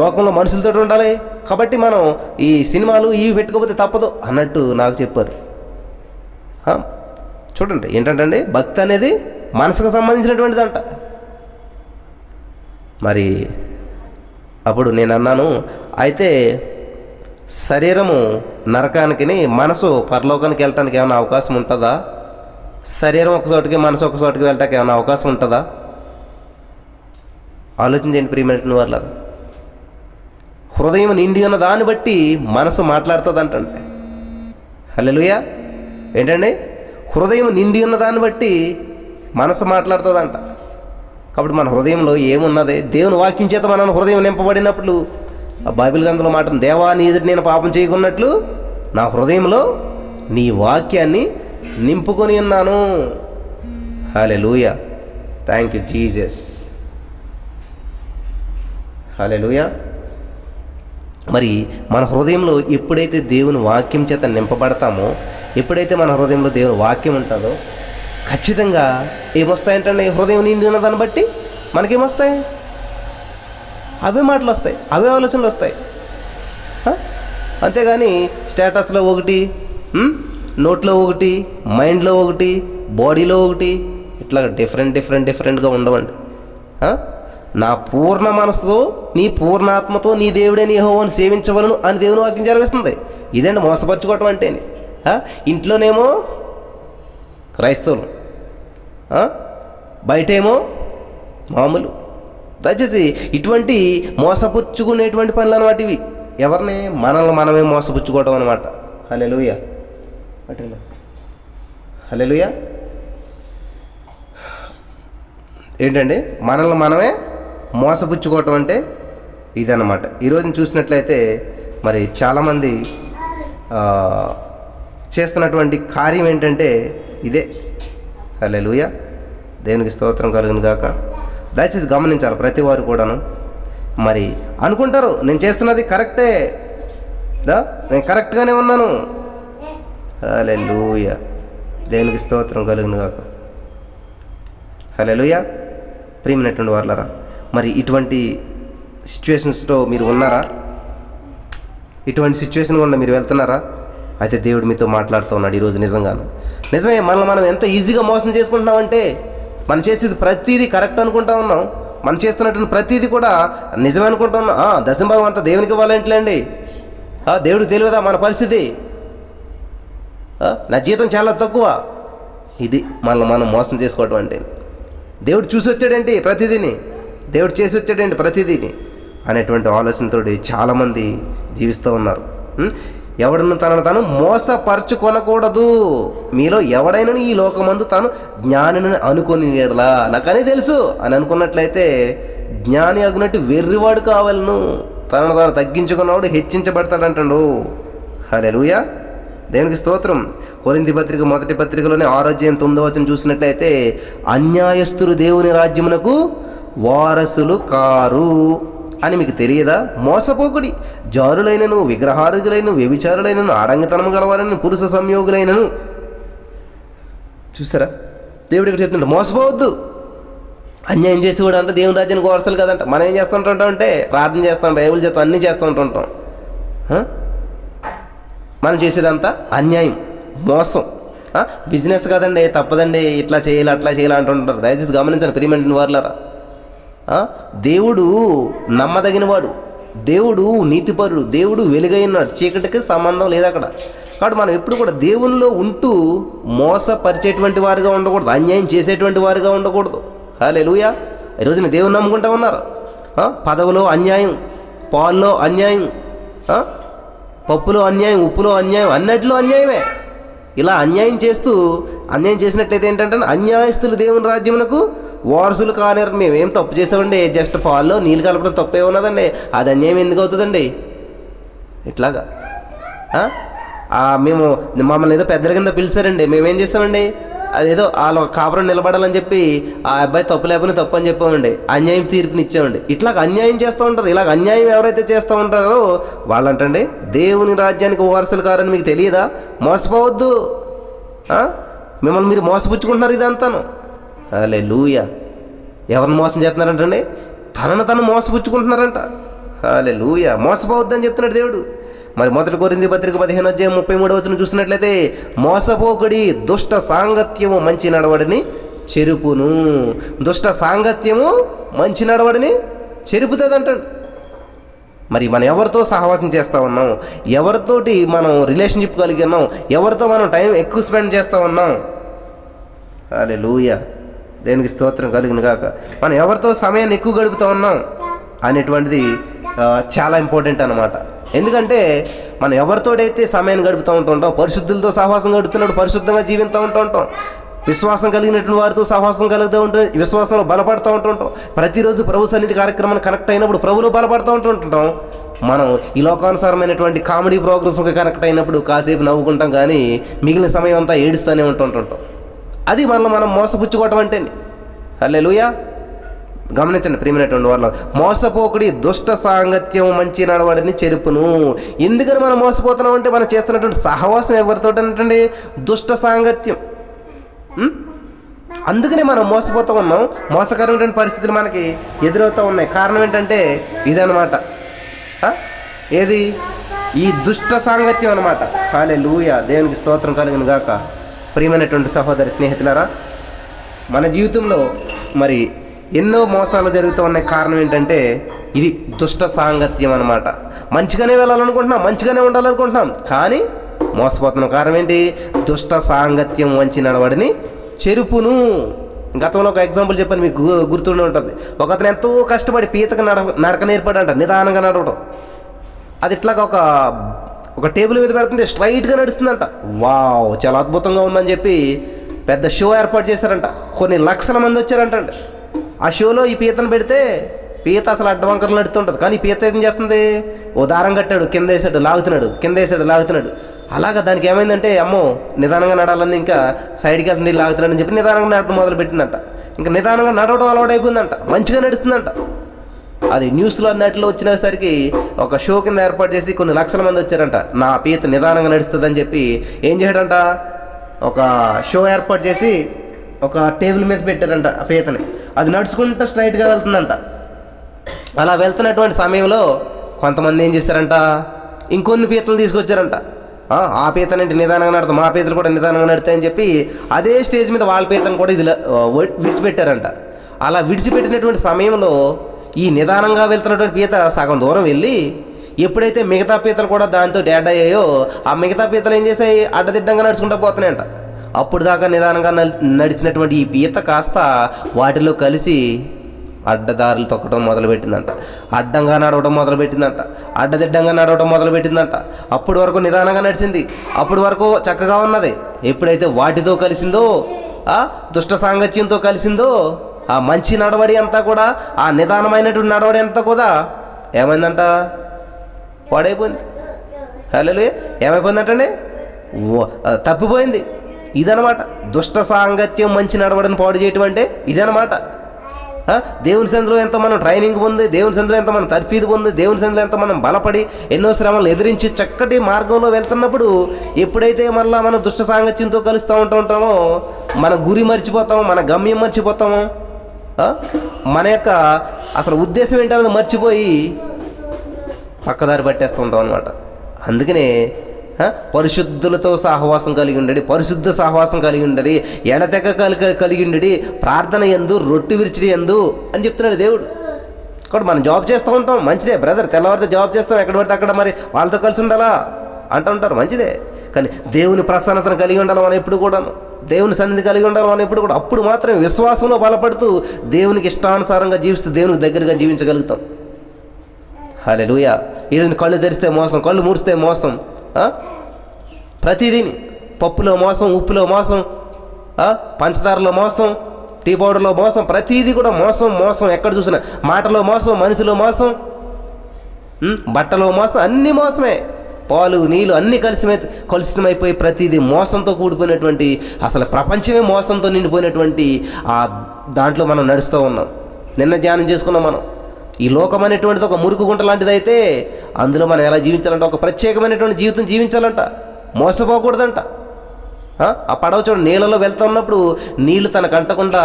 లోకంలో మనుషులతో ఉండాలి, కాబట్టి మనం ఈ సినిమాలు ఇవి పెట్టుకోకపోతే తప్పదు అన్నట్టు నాకు చెప్పారు. చూడండి ఏంటంటే భక్తి అనేది మనసుకు సంబంధించినటువంటిదంట. మరి అప్పుడు నేను అన్నాను, అయితే శరీరము నరకానికి మనసు పరలోకానికి వెళ్ళటానికి ఏమైనా అవకాశం ఉంటుందా? శరీరం ఒక చోటికి మనసు ఒక చోటికి వెళ్ళటానికి ఏమైనా అవకాశం ఉంటుందా? ఆలోచించండి ప్రియమైన వాళ్ళ. హృదయం నిండి ఉన్న దాన్ని బట్టి మనసు మాట్లాడుతుంది అంటండి. హల్లెలూయా. ఏంటండి? హృదయం నిండి ఉన్న దాన్ని బట్టి మనసు మాట్లాడుతుందంట. కాబట్టి మన హృదయంలో ఏమున్నది? దేవుని వాక్యం చేత మన హృదయం నింపబడినప్పుడు ఆ బైబిల్ గ్రంథంలో మాట, దేవా నీ ఎదుట నేను పాపం చేయకున్నట్లు నా హృదయంలో నీ వాక్యాన్ని నింపుకొని ఉన్నాను. Hallelujah. Thank you Jesus. Hallelujah. మరి మన హృదయంలో ఎప్పుడైతే దేవుని వాక్యం చేత నింపబడతామో, ఎప్పుడైతే మన హృదయంలో దేవుని వాక్యం ఉంటుందో ఖచ్చితంగా ఏమొస్తాయంటే హృదయం నిండి ఉన్న దాన్ని బట్టి మనకేమొస్తాయి? అవే మాటలు వస్తాయి, అవే ఆలోచనలు వస్తాయి. అంతేగాని స్టేటస్లో ఒకటి, నోట్లో ఒకటి, మైండ్లో ఒకటి, బాడీలో ఒకటి, ఇట్లా డిఫరెంట్గా ఉండవండి. నా పూర్ణ మనసుతో నీ పూర్ణాత్మతో నీ దేవుడే నీ యెహోవాను సేవించవలను అని దేవుని వాక్యం జరిగిస్తుంది. ఇదండి మోసపరుచుకోవటం అంటే. ఇంట్లోనేమో క్రైస్తవులు, బయటేమో మామూలు. దయచేసి ఇటువంటి మోసపుచ్చుకునేటువంటి పనులు అన్నమాట ఇవి. ఎవరిని? మనల్ని మనమే మోసపుచ్చుకోవటం అనమాట. హల్లెలూయా. హల్లెలూయా. ఏంటండి? మనల్ని మనమే మోసపుచ్చుకోవటం అంటే ఇదన్నమాట. ఈరోజు చూసినట్లయితే మరి చాలామంది చేస్తున్నటువంటి కార్యం ఏంటంటే ఇదే. హల్లెలూయా. దేవునికి స్తోత్రం కలుగును గాక. దయచేసి గమనించాలి ప్రతి వారు కూడాను. మరి అనుకుంటారు నేను చేస్తున్నది కరెక్టే, నేను కరెక్ట్గానే ఉన్నాను. హల్లెలూయా. దేవునికి స్తోత్రం కలుగును గాక. హల్లెలూయా. ప్రియమైనటువంటి వాళ్ళరా, మరి ఇటువంటి సిచ్యువేషన్స్లో మీరు ఉన్నారా? ఇటువంటి సిచ్యువేషన్ గుండా మీరు వెళ్తున్నారా? అయితే దేవుడు మీతో మాట్లాడుతూ ఉన్నాడు ఈరోజు. నిజమే. మనల్ని మనం ఎంత ఈజీగా మోసం చేసుకుంటున్నామంటే, మనం చేసేది ప్రతిదీ కరెక్ట్ అనుకుంటా ఉన్నాం. మనం చేస్తున్నటువంటి ప్రతిదీ కూడా నిజమే అనుకుంటా ఉన్నాం. దశంభాగం అంతా దేవునికి ఇవ్వాలంటలేండి. దేవుడికి తెలియదా మన పరిస్థితి? నా జీతం చాలా తక్కువ. ఇది మనల్ని మనం మోసం చేసుకోవటం అంటే. దేవుడు చూసి వచ్చాడేంటి ప్రతిదీని, దేవుడు చేసి వచ్చాడేంటి ప్రతిదీని అనేటువంటి ఆలోచనతో చాలామంది జీవిస్తూ ఉన్నారు. ఎవడను తనను తాను మోసపరచుకొనకూడదు. మీలో ఎవడైనా ఈ లోకమందు తాను జ్ఞానిని అనుకొని నీడలా నాకని తెలుసు అని అనుకున్నట్లయితే జ్ఞాని అగునట్టు వెర్రివాడు కావాలను. తనను తాను తగ్గించుకున్నవాడు హెచ్చించబడతాడంటాడు. హల్లెలూయా. దేవునికి స్తోత్రం. కొరింథీ పత్రిక 1 పత్రికలోనే 6:9 చూసినట్లయితే అన్యాయస్తులు దేవుని రాజ్యమునకు వారసులు కారు అని మీకు తెలియదా? మోసపోకుడి. జారులైనను, విగ్రహారులైనను, వ్యభిచారులైనను, ఆడంగితనము గలవారైనను, పురుష సంయోగులైనను. చూసారా? దేవుడు ఇక్కడ చెప్తుంటే మోసపోవద్దు. అన్యాయం చేసేవాడు అంటే దేవుని రాజ్యానికి వారసులు కదంట. మనం ఏం చేస్తుంటాం అంటే ప్రార్థన చేస్తాం, బైబిల్ చేస్తాం, అన్నీ చేస్తూ ఉంటుంటాం. మనం చేసేదంతా అన్యాయం, మోసం. బిజినెస్ కదండి, తప్పదండి, ఇట్లా చేయాలి అట్లా చేయాలి అంటుంటారు. దయచేసి గమనించండి ప్రియమైన వారులారా. దేవుడు నమ్మదగినవాడు, దేవుడు నీతిపరుడు, దేవుడు వెలుగైనాడు, చీకటికి సంబంధం లేదు అక్కడ. కాబట్టి మనం ఎప్పుడు కూడా దేవునిలో ఉంటూ మోసపరిచేటువంటి వారిగా ఉండకూడదు, అన్యాయం చేసేటువంటి వారిగా ఉండకూడదు. హల్లెలూయా. ఈరోజున దేవుని నమ్ముకుంటా ఉన్నారు. పదవిలో అన్యాయం, పాల్లో అన్యాయం, పప్పులో అన్యాయం, ఉప్పులో అన్యాయం, అన్నిటిలో అన్యాయమే. ఇలా అన్యాయం చేసినట్లయితే ఏంటంటే అన్యాయస్తులు దేవుని రాజ్యమునకు వారసులు కానేరు. మేమేం తప్పు చేసామండి, జస్ట్ పాల్లో నీళ్ళు కలపడం తప్పే ఉన్నదండి, అది అన్యాయం ఎందుకు అవుతుందండి? ఇట్లాగా మేము మమ్మల్ని ఏదో పెద్దల కింద పిలిచారండి, మేమేం చేస్తామండి, అదేదో వాళ్ళ కాపురం నిలబడాలని చెప్పి ఆ అబ్బాయి తప్పు లేకపోయినా తప్పు అని చెప్పామండి, అన్యాయం తీర్పుని ఇచ్చామండి. ఇట్లాగ అన్యాయం చేస్తూ ఉంటారు. ఇలాగ అన్యాయం ఎవరైతే చేస్తూ ఉంటారో వాళ్ళంటండి దేవుని రాజ్యానికి వారసులు కారని మీకు తెలియదా? మోసపోవద్దు. మిమ్మల్ని మీరు మోసపుచ్చుకుంటున్నారు ఇదంతాను. హల్లెలూయా. ఎవరిని మోసం చేస్తున్నారంటండి? తనను తను మోసపుచ్చుకుంటున్నారంట. హల్లెలూయా. మోసపోవద్దని చెప్తున్నాడు దేవుడు. మరి 1 కొరింథీ పత్రిక 15:33 చూసినట్లయితే, మోసపోకుడి, దుష్ట సాంగత్యము మంచి నడవడిని చెరుపును. దుష్ట సాంగత్యము మంచి నడవడిని చెరుపుతుంది అంటాడు. మరి మనం ఎవరితో సహవాసం చేస్తూ ఉన్నాం, ఎవరితోటి మనం రిలేషన్షిప్ కలిగి ఉన్నాం, ఎవరితో మనం టైం ఎక్కువ స్పెండ్ చేస్తూ ఉన్నాం. హల్లెలూయా, దేనికి స్తోత్రం కలిగిన గాక. మనం ఎవరితో సమయాన్ని ఎక్కువ గడుపుతూ ఉన్నాం అనేటువంటిది చాలా ఇంపార్టెంట్ అన్నమాట. ఎందుకంటే మనం ఎవరితోడైతే సమయాన్ని గడుపుతూ ఉంటుంటాం, పరిశుద్ధులతో సహవాసం గడుపుతున్నాడు, పరిశుద్ధంగా జీవిస్తూ ఉంటాం, విశ్వాసం కలిగినటువంటి వారితో సహవాసం కలుగుతూ ఉంటుంది, విశ్వాసంలో బలపడుతూ ఉంటుంటాం, ప్రతిరోజు ప్రభు సన్నిధి కార్యక్రమాన్ని కనెక్ట్ అయినప్పుడు ప్రభులో బలపడుతూ ఉంటుంటాం. మనం ఈ లోకానుసారమైనటువంటి కామెడీ ప్రోగ్రామ్స్కి కనెక్ట్ అయినప్పుడు కాసేపు నవ్వుకుంటాం, కానీ మిగిలిన సమయం అంతా ఏడుస్తూనే ఉంటుంటాం. అది మనల్ని మనం మోసపుచ్చుకోవటం అంటే. హల్లెలూయా. గమనించండి ప్రియమైనటువంటి వాళ్ళు, మోసపోకుడి, దుష్ట సాంగత్యం మంచి నడవడిని చెరుపును. ఎందుకని మనం మోసపోతున్నాం అంటే, మనం చేస్తున్నటువంటి సహవాసం ఎవరితో అంటే దుష్ట సాంగత్యం. అందుకనే మనం మోసపోతూ ఉన్నాం. మోసకరమైనటువంటి పరిస్థితులు మనకి ఎదురవుతూ ఉన్నాయి. కారణం ఏంటంటే ఇదనమాట. ఏది? ఈ దుష్ట సాంగత్యం అనమాట. హల్లెలూయా, దేవునికి స్తోత్రం కలిగిన గాక. ప్రియమైనటువంటి సహోదరి స్నేహితులారా, మన జీవితంలో మరి ఎన్నో మోసాలు జరుగుతూ ఉన్నాయి. కారణం ఏంటంటే ఇది దుష్ట సాంగత్యం అనమాట. మంచిగానే వెళ్ళాలనుకుంటున్నాం, మంచిగానే ఉండాలనుకుంటున్నాం, కానీ మోసపోతున్నాం. కారణం ఏంటి? దుష్ట సాంగత్యం మంచి నడవడిని చెరుపును. గతంలో ఒక ఎగ్జాంపుల్ చెప్పాను, మీకు గుర్తుండి ఉంటుంది. ఒకతను ఎంతో కష్టపడి పీతకు నడక నేర్పడంట, నిదానంగా నడవడం. అది ఇట్లాగా ఒక టేబుల్ మీద పెడుతుంటే స్ట్రైట్గా నడుస్తుందంట. వావ్, చాలా అద్భుతంగా ఉందని చెప్పి పెద్ద షో ఏర్పాటు చేశారంట. కొన్ని లక్షల మంది వచ్చారంట. ఆ షోలో ఈ పీతను పెడితే పీత అసలు అడ్డవంకరలు నడుతుంటుంది, కానీ ఈ పీత ఏం చేస్తుంది? ఓ దారం కట్టాడు, కింద వేసాడు, లాగుతున్నాడు, కింద వేసాడు, లాగుతున్నాడు. అలాగా దానికి ఏమైందంటే, అమ్మో నిదానంగా నడాలని ఇంకా సైడ్కి వెళ్తుంది, లాగుతున్నాడని చెప్పి నిదానంగా నడవడం మొదలు పెట్టిందంట. ఇంకా నిదానంగా నడవడం అలవాటు అయిపోయిందంట, మంచిగా నడుస్తుందంట. అది న్యూస్లో అన్నట్లో వచ్చినసరికి ఒక షో కింద ఏర్పాటు చేసి కొన్ని లక్షల మంది వచ్చారంట. నా పీత నిదానంగా నడుస్తుందని చెప్పి ఏం చేయడంట, ఒక షో ఏర్పాటు చేసి ఒక టేబుల్ మీద పెట్టారంట ఆ పీతని. అది నడుచుకుంటూ స్ట్రైట్గా వెళ్తుందంట. అలా వెళ్తున్నటువంటి సమయంలో కొంతమంది ఏం చేశారంట, ఇంకొన్ని పీతలు తీసుకొచ్చారంట. ఆ పీతనంటే నిదానంగా నడతాం, మా పీతలు కూడా నిదానంగా నడతాయని చెప్పి అదే స్టేజ్ మీద వాళ్ళ పీతను కూడా ఇది విడిచిపెట్టారంట. అలా విడిచిపెట్టినటువంటి సమయంలో ఈ నిదానంగా వెళ్తున్నటువంటి పీత సగం దూరం వెళ్ళి, ఎప్పుడైతే మిగతా పీతలు కూడా దాంతో డాడ్ అయ్యాయో, ఆ మిగతా పీతలు ఏం చేశాయి, అడ్డదిడ్డంగా నడుచుకుంటూ పోతున్నాయంట. అప్పుడు దాకా నిదానంగా నడిచినటువంటి ఈ పీత కాస్త వాటిలో కలిసి అడ్డదారులు తొక్కడం మొదలుపెట్టిందంట, అడ్డంగా నడవడం మొదలుపెట్టిందంట, అడ్డదిడ్డంగా నడవడం మొదలుపెట్టిందంట. అప్పటి వరకు నిదానంగా నడిచింది, అప్పటి వరకు చక్కగా ఉన్నది. ఎప్పుడైతే వాటితో కలిసిందో, ఆ దుష్ట సాంగత్యంతో కలిసిందో, ఆ మంచి నడవడి అంతా కూడా, ఆ నిదానమైనటువంటి నడవడి అంతా కూడా ఏమైందంట, పాడైపోయింది. హల్లెలూయా. ఏమైపోయిందంటే తప్పిపోయింది. ఇదనమాట దుష్ట సాంగత్యం మంచి నడవడిని పాడు చేయటం అంటే ఇదనమాట. దేవుని సందులో ఎంత మనం ట్రైనింగ్ పొంది, దేవుని సందులో ఎంత మనం తర్ఫీదు పొంది, దేవుని సందులో ఎంత మనం బలపడి ఎన్నో శ్రమలను ఎదిరించి చక్కటి మార్గంలో వెళ్తున్నప్పుడు ఎప్పుడైతే మళ్ళీ మనం దుష్ట సాంగత్యంతో కలుస్తూ ఉంటామో మన గురి మర్చిపోతాము, మన గమ్యం మర్చిపోతాము, మన యొక్క అసలు ఉద్దేశం ఏంటనేది మర్చిపోయి పక్కదారి పట్టేస్తూ ఉంటాం అనమాట. అందుకనే పరిశుద్ధులతో సహవాసం కలిగి ఉండడి, పరిశుద్ధ సహవాసం కలిగి ఉండడి, ఎడతెగ కలిగి ఉండడి, ప్రార్థన యందు, రొట్టె విరిచిడి యందు అని చెప్తున్నాడు దేవుడు. కాబట్టి మనం జాబ్ చేస్తూ ఉంటాం, మంచిదే బ్రదర్. తెల్లవారితో జాబ్ చేస్తాం, ఎక్కడ పడితే అక్కడ మరి వాళ్ళతో కలిసి ఉండాలా అంటూ ఉంటారు, మంచిదే. కానీ దేవుని ప్రసన్నతను కలిగి ఉండాలి మనం ఎప్పుడు కూడా, దేవుని సన్నిధి కలిగి ఉండాలి మనం ఎప్పుడు కూడా. అప్పుడు మాత్రమే విశ్వాసంలో బలపడుతూ దేవునికి ఇష్టానుసారంగా జీవిస్తూ దేవునికి దగ్గరగా జీవించగలుగుతాం. హల్లెలూయా. ఏదైనా కళ్ళు తెరిస్తే మోసం, కళ్ళు మూడిస్తే మోసం, ప్రతిదీని పప్పులో మోసం, ఉప్పులో మోసం, పంచదారలో మోసం, టీ పౌడర్లో మోసం, ప్రతిదీ కూడా మోసం మోసం. ఎక్కడ చూసినా మాటలో మోసం, మనిషిలో మోసం, బట్టలో మోసం, అన్నీ మోసమే. పాలు నీళ్ళు అన్నీ కలుషితమైపోయి ప్రతిదీ మోసంతో కూడిపోయినటువంటి, అసలు ప్రపంచమే మోసంతో నిండిపోయినటువంటి ఆ దాంట్లో మనం నడుస్తూ ఉన్నాం. నిన్న ధ్యానం చేసుకున్నాం మనం. ఈ లోకం అనేటువంటిది ఒక మురుకు గుంట లాంటిది అయితే అందులో మనం ఎలా జీవించాలంటే ఒక ప్రత్యేకమైనటువంటి జీవితం జీవించాలంట, మోసపోకూడదంట. ఆ పడవ చూడండి, నీళ్ళలో వెళ్తున్నప్పుడు నీళ్లు తనకు అంటకుండా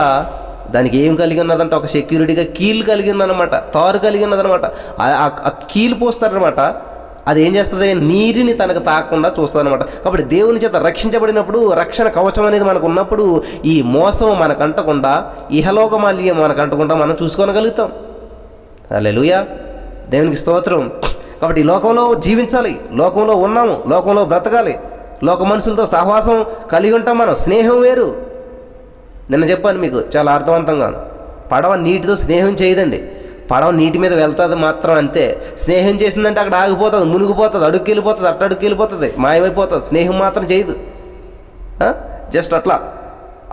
దానికి ఏం కలిగి ఉన్నదంటే ఒక సెక్యూరిటీగా కీలు కలిగి ఉన్నదనమాట, తారు కలిగి ఉన్నదనమాట. ఆ కీలు పోస్తారనమాట. అది ఏం చేస్తుంది, నీరుని తనకు తాకకుండా చూస్తుంది అనమాట. కాబట్టి దేవుని చేత రక్షించబడినప్పుడు, రక్షణ కవచం అనేది మనకు ఉన్నప్పుడు ఈ మోసం మనకు అంటకుండా, ఇహలోక మాలిన్యం మనకు అంటకుండా మనం చూసుకోగలుగుతాం. హల్లెలూయా, దేవునికి స్తోత్రం. కాబట్టి ఈ లోకంలో జీవించాలి, లోకంలో ఉన్నాము, లోకంలో బ్రతకాలి, లోక మనుషులతో సహవాసం కలిగి ఉంటాం. మనం స్నేహం వేరు. నిన్న చెప్పాను మీకు చాలా అర్థవంతంగా, పడవ నీటితో స్నేహం చేయదండి. పడవ నీటి మీద వెళ్తుంది మాత్రం, అంతే. స్నేహం చేసిందంటే అక్కడ ఆగిపోతుంది, మునిగిపోతుంది, అడుక్కి వెళ్ళిపోతుంది, అడుక్కి వెళ్ళిపోతుంది, మాయమైపోతుంది. స్నేహం మాత్రం చేయదు. జస్ట్ అట్లా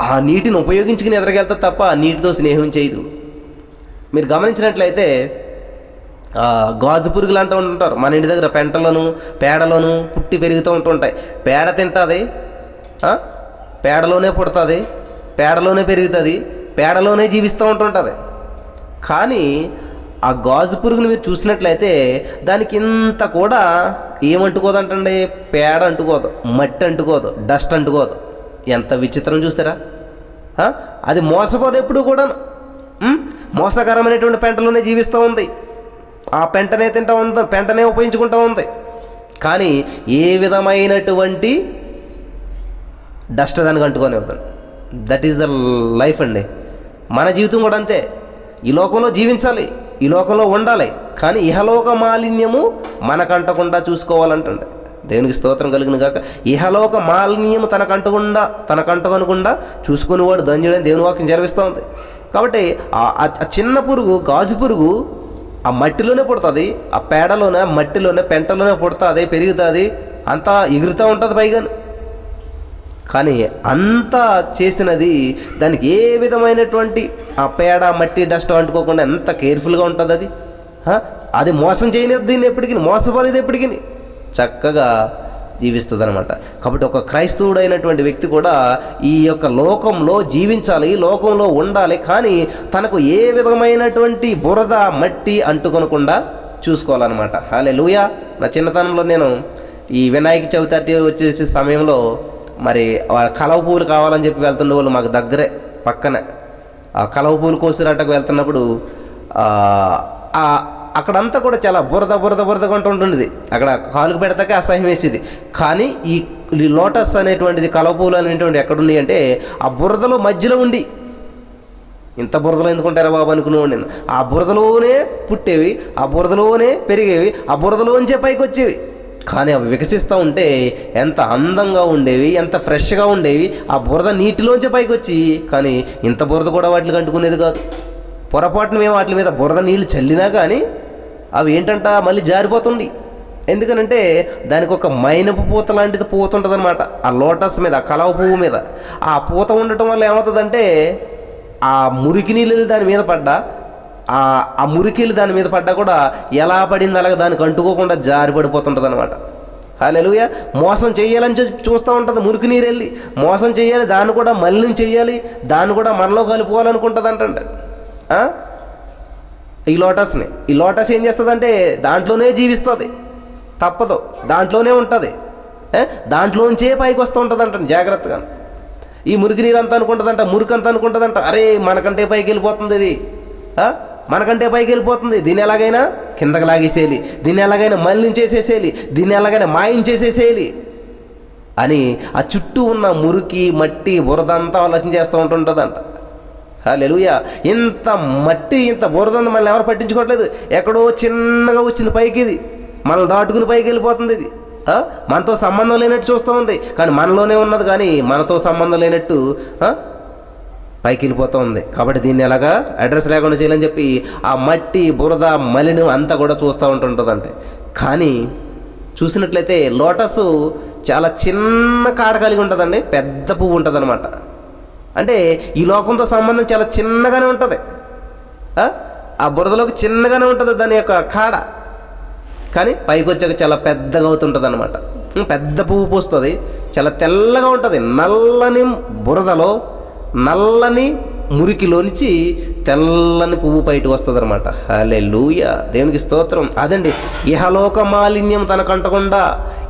ఆ నీటిని ఉపయోగించుకుని ఎదురుకెళ్తుంది తప్ప ఆ నీటితో స్నేహం చేయదు. మీరు గమనించినట్లయితే గాజు పురుగులు అంటూ ఉంటారు. మన ఇంటి దగ్గర పెంటలోను పేడలోను పుట్టి పెరుగుతూ ఉంటుంటాయి. పేడ తింటుంది, పేడలోనే పుడుతుంది, పేడలోనే పెరుగుతుంది, పేడలోనే జీవిస్తూ ఉంటుంటుంది. కానీ ఆ గాజు పురుగుని మీరు చూసినట్లయితే దానికి ఇంత కూడా ఏమంటుకోదు అంటండి, పేడ అంటుకోదు, మట్టి అంటుకోదు, డస్ట్ అంటుకోదు. ఎంత విచిత్రం చూసారా. అది మోసపోదు ఎప్పుడు కూడా, మోసకరమైనటువంటి పెంటలోనే జీవిస్తూ ఉంది. ఆ పెంటనే తింటూ ఉంది, పెంటనే ఉపయోగించుకుంటూ ఉంది. కానీ ఏ విధమైనటువంటి డస్ట్ దానికి అంటుకొని అవుతుంది. దట్ ఈస్ ద లైఫ్ అండి. మన జీవితం కూడా అంతే. ఈ లోకంలో జీవించాలి, ఈ లోకంలో ఉండాలి, కానీ ఇహలోక మాలిన్యము మనకంటకుండా చూసుకోవాలంటండి. దేవునికి స్తోత్రం కలుగును గాక. ఇహలోక మాలిన్యము తనకంటకుండా చూసుకునేవాడు ధన్యుడని దేవుని వాక్యం జరిపిస్తూ ఉంది. కాబట్టి ఆ చిన్న పురుగు, గాజు పురుగు ఆ మట్టిలోనే పుడుతుంది, ఆ పేడలోనే, మట్టిలోనే, పెంటలోనే పుడుతుంది, పెరుగుతుంది, అంతా ఎగురుతూ ఉంటుంది పైగా. కానీ అంతా చేసినది దానికి ఏ విధమైనటువంటి ఆ పేడ, మట్టి, డస్ట్ అంటుకోకుండా ఎంత కేర్ఫుల్గా ఉంటుంది. అది మోసం చేయలేదు, దీన్ని ఎప్పటికీ మోసపోలేదు, ఎప్పటికీ చక్కగా జీవిస్తుంది అనమాట. కాబట్టి ఒక క్రైస్తవుడైనటువంటి వ్యక్తి కూడా ఈ యొక్క లోకంలో జీవించాలి, లోకంలో ఉండాలి, కానీ తనకు ఏ విధమైనటువంటి బురద, మట్టి అంటుకొనకుండా చూసుకోవాలన్నమాట. హల్లెలూయా. నా చిన్నతనంలో నేను ఈ వినాయక చవితి వచ్చేసే సమయంలో మరి కలవ పువ్వులు కావాలని చెప్పి వెళ్తుండే వాళ్ళు మాకు దగ్గరే పక్కనే. ఆ కలవ పువ్వులు కోసినట్టుకు వెళ్తున్నప్పుడు అక్కడంతా కూడా చాలా బురదగా ఉంటుండేది. అక్కడ కాలుకు పెడతాకే అసహ్యం వేసేది. కానీ ఈ లోటస్ అనేటువంటిది, కలవ పువ్వులు అనేటువంటి ఎక్కడుండి అంటే ఆ బురదలో మధ్యలో ఉండి, ఇంత బురదలో ఎందుకుంటారా బాబు అనుకునేవాడు నేను. ఆ బురదలోనే పుట్టేవి, ఆ బురదలోనే పెరిగేవి, ఆ బురదలోంచే పైకి వచ్చేవి. కానీ అవి వికసిస్తూ ఉంటే ఎంత అందంగా ఉండేవి, ఎంత ఫ్రెష్గా ఉండేవి. ఆ బురద నీటిలోంచే పైకి వచ్చి, కానీ ఇంత బురద కూడా వాటికి అంటుకునేది కాదు. పొరపాటున మేము వాటి మీద బురద నీళ్ళు చల్లినా కానీ అవి ఏంటంట మళ్ళీ జారిపోతుంది. ఎందుకనంటే దానికి ఒక మైనపు పూత లాంటిది పూత ఉంటుంది అనమాట ఆ లోటస్ మీద, ఆ కలవ పువ్వు మీద. ఆ పూత ఉండటం వల్ల ఏమవుతుందంటే ఆ మురికి నీళ్ళు దాని మీద పడ్డా, ఆ మురికిలు దాని మీద పడ్డా కూడా ఎలా పడింది అలాగే దానికి అంటుకోకుండా జారి పడిపోతుంటుంది అనమాట. హల్లెలూయా. మోసం చేయాలని చూస్తూ ఉంటుంది, మురికి నీరు వెళ్ళి మోసం చేయాలి, దాన్ని కూడా మలినం చేయాలి, దాన్ని కూడా మనలో కలుపుకోవాలనుకుంటుంది అంటండి. ఈ లోటస్ ఏం చేస్తుందంటే దాంట్లోనే జీవిస్తుంది, తప్పదు, దాంట్లోనే ఉంటుంది, దాంట్లోంచే పైకి వస్తూ ఉంటుంది అంటండి. జాగ్రత్తగా ఈ మురికి నీరు అంతా అనుకుంటుందంట, మురికి అంతా అనుకుంటుందంట, అరే మనకంటే పైకి వెళ్ళిపోతుంది, ఇది మనకంటే పైకి వెళ్ళిపోతుంది, దీన్ని ఎలాగైనా కిందకి లాగేసేయాలి, దీన్ని ఎలాగైనా మలినం చేసేసేయాలి, దీన్ని ఎలాగైనా మాయం చేసేసేయాలి అని ఆ చుట్టూ ఉన్న మురికి, మట్టి, బురద అంతా ఆలోచన చేస్తూ ఉంటుంటుందంట. హల్లెలూయా. ఇంత మట్టి, ఇంత బురద మనల్ని ఎవరు పట్టించుకోవట్లేదు. ఎక్కడో చిన్నగా వచ్చింది పైకి, ఇది మనల్ని దాటుకుని పైకి వెళ్ళిపోతుంది. ఇది మనతో సంబంధం లేనట్టు చూస్తూ ఉంది, కానీ మనలోనే ఉన్నది, కానీ మనతో సంబంధం లేనట్టు పైకి వెళ్ళిపోతూ ఉంది. కాబట్టి దీన్ని ఎలాగా అడ్రస్ లేకుండా చేయాలని చెప్పి ఆ మట్టి, బురద, మలినం అంతా కూడా చూస్తూ ఉంటుంటుందంటే. కానీ చూసినట్లయితే లోటస్ చాలా చిన్న కాడ కలిగి ఉంటుందండి, పెద్ద పువ్వు ఉంటుంది అనమాట. అంటే ఈ లోకంతో సంబంధం చాలా చిన్నగానే ఉంటుంది, ఆ బురదలోకి చిన్నగానే ఉంటుంది దాని యొక్క కాడ, కానీ పైకి వచ్చాక చాలా పెద్దగా అవుతుంటుంది అనమాట. పెద్ద పువ్వు పూస్తుంది, చాలా తెల్లగా ఉంటుంది. నల్లని బురదలో, నల్లని మురికిలోంచి తెల్లని పువ్వు బయటకు వస్తుంది అనమాట. హల్లెలూయా. దేవునికి స్తోత్రం. అదండి ఇహలోక మాలిన్యం తనకంటకుండా,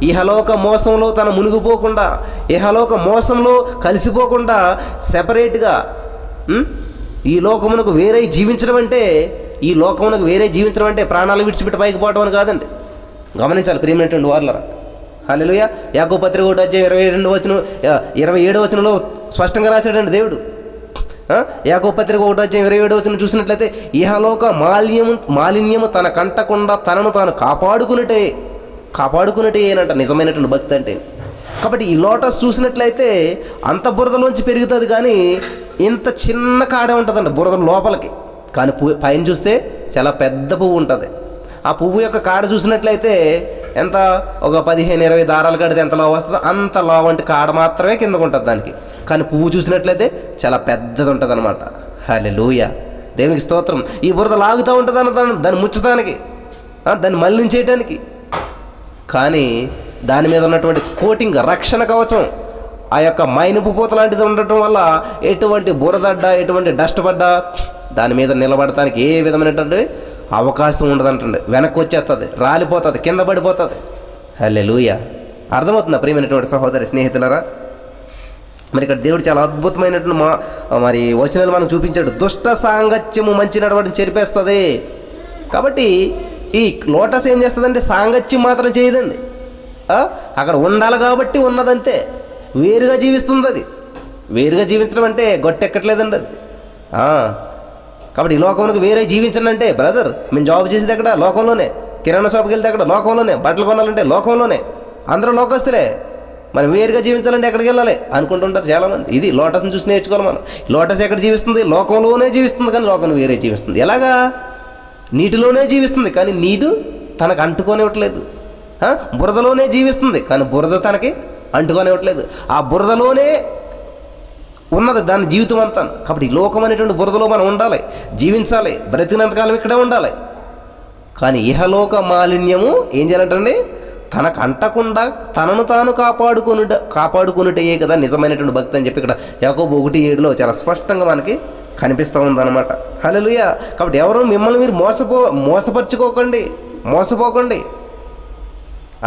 ఇహలోక మోసంలో తన మునిగిపోకుండా, ఇహలోక మోసంలో కలిసిపోకుండా సెపరేట్గా ఈ లోకమునకు వేరే జీవించడం అంటే, ఈ లోకమునకు వేరే జీవించడం అంటే ప్రాణాలు విడిచిపెట్టి పైకి పోవటం అని కాదండి. గమనించాలి ప్రియమైనటువంటి వారులారా. హల్లెలూయా. యాకోబు పత్రిక 1:27 వచనంలో స్పష్టంగా రాశాడండి దేవుడు. యాకోబు పత్రిక 1:27 వచనం చూసినట్లయితే, ఇహలోక మాలిన్యము తన కంటకుండా తనను తాను కాపాడుకున్నట్టే ఏనంట నిజమైనటువంటి భక్తి అంటే. కాబట్టి ఈ లోటస్ చూసినట్లయితే అంత బురదలోంచి పెరుగుతుంది, కానీ ఇంత చిన్న కాడే ఉంటుందండి బురద లోపలికి. కానీ పైన చూస్తే చాలా పెద్ద పువ్వు ఉంటుంది. ఆ పువ్వు యొక్క కాడ చూసినట్లయితే ఎంత, ఒక 15-20 దారాలు కడితే ఎంత లావు వస్తుందో అంత లావు వంటి కాడ మాత్రమే కిందకు ఉంటుంది దానికి. కానీ పువ్వు చూసినట్లయితే చాలా పెద్దది ఉంటుంది అనమాట. హల్లెలూయా, దేవునికి స్తోత్రం. ఈ బురద లాగుతూ ఉంటుంది అన్న దాన్ని ముచ్చటానికి, దాన్ని మళ్లించేయటానికి. కానీ దాని మీద ఉన్నటువంటి కోటింగ్, రక్షణ కవచం, ఆ యొక్క మైనపు పూత లాంటిది ఉండటం వల్ల ఎటువంటి బురదడ్డ, ఎటువంటి డస్ట్ పడ్డా దాని మీద నిలబడటానికి ఏ విధమైనటువంటి అవకాశం ఉండదంటండి. వెనక్కి వచ్చేస్తుంది, రాలిపోతుంది, కింద పడిపోతుంది. హల్లెలూయా. అర్థమవుతుందా ప్రియమైనటువంటి సహోదరి స్నేహితులరా? మరి ఇక్కడ దేవుడు చాలా అద్భుతమైనటువంటి మరి వచనాలు మనకు చూపించాడు. దుష్ట సాంగత్యము మంచి నడవడిని చెరిపేస్తుంది. కాబట్టి ఈ లోటస్ ఏం చేస్తుందంటే సాంగత్యం మాత్రం చేయదండి. అక్కడ ఉండాలి కాబట్టి ఉన్నదంతే. వేరుగా జీవిస్తుంది అది. వేరుగా జీవించడం అంటే గొట్టెక్కట్లేదండి అది. కాబట్టి ఈ లోకంలోకి వేరే జీవించండి అంటే, బ్రదర్ మేము జాబ్ చేసేది ఎక్కడ? లోకంలోనే. కిరాణా షాప్కి వెళ్తే ఎక్కడ? లోకంలోనే. బట్టలు కొనాలంటే లోకంలోనే. అందరూ లోకస్తులే. మరి వేరుగా జీవించాలంటే ఎక్కడికి వెళ్ళాలి అనుకుంటుంటారు చాలామంది. ఇది లోటస్ని చూసి నేర్చుకోవాలి మనం. లోటస్ ఎక్కడ జీవిస్తుంది? లోకంలోనే జీవిస్తుంది, కానీ లోకం వేరే జీవిస్తుంది. ఎలాగా? నీటిలోనే జీవిస్తుంది, కానీ నీరు తనకు అంటుకోనివ్వట్లేదు. బురదలోనే జీవిస్తుంది, కానీ బురద తనకి అంటుకోనివ్వట్లేదు. ఆ బురదలోనే ఉన్నది దాని జీవితం అంతా. కాబట్టి ఈ లోకం అనేటువంటి బురదలో మనం ఉండాలి, జీవించాలి, బ్రతికినంతకాలం ఇక్కడే ఉండాలి. కానీ ఇహలోక మాలిన్యము ఏం చేయాలంటండి? తనకు అంటకుండా తనను తాను కాపాడుకునుటయే కదా నిజమైనటువంటి భక్తి అని చెప్పి ఇక్కడ యాకోబు 1:7 చాలా స్పష్టంగా మనకి కనిపిస్తూ ఉందన్నమాట. హల్లెలూయా. కాబట్టి ఎవరు మిమ్మల్ని మీరు మోసపరుచుకోకండి.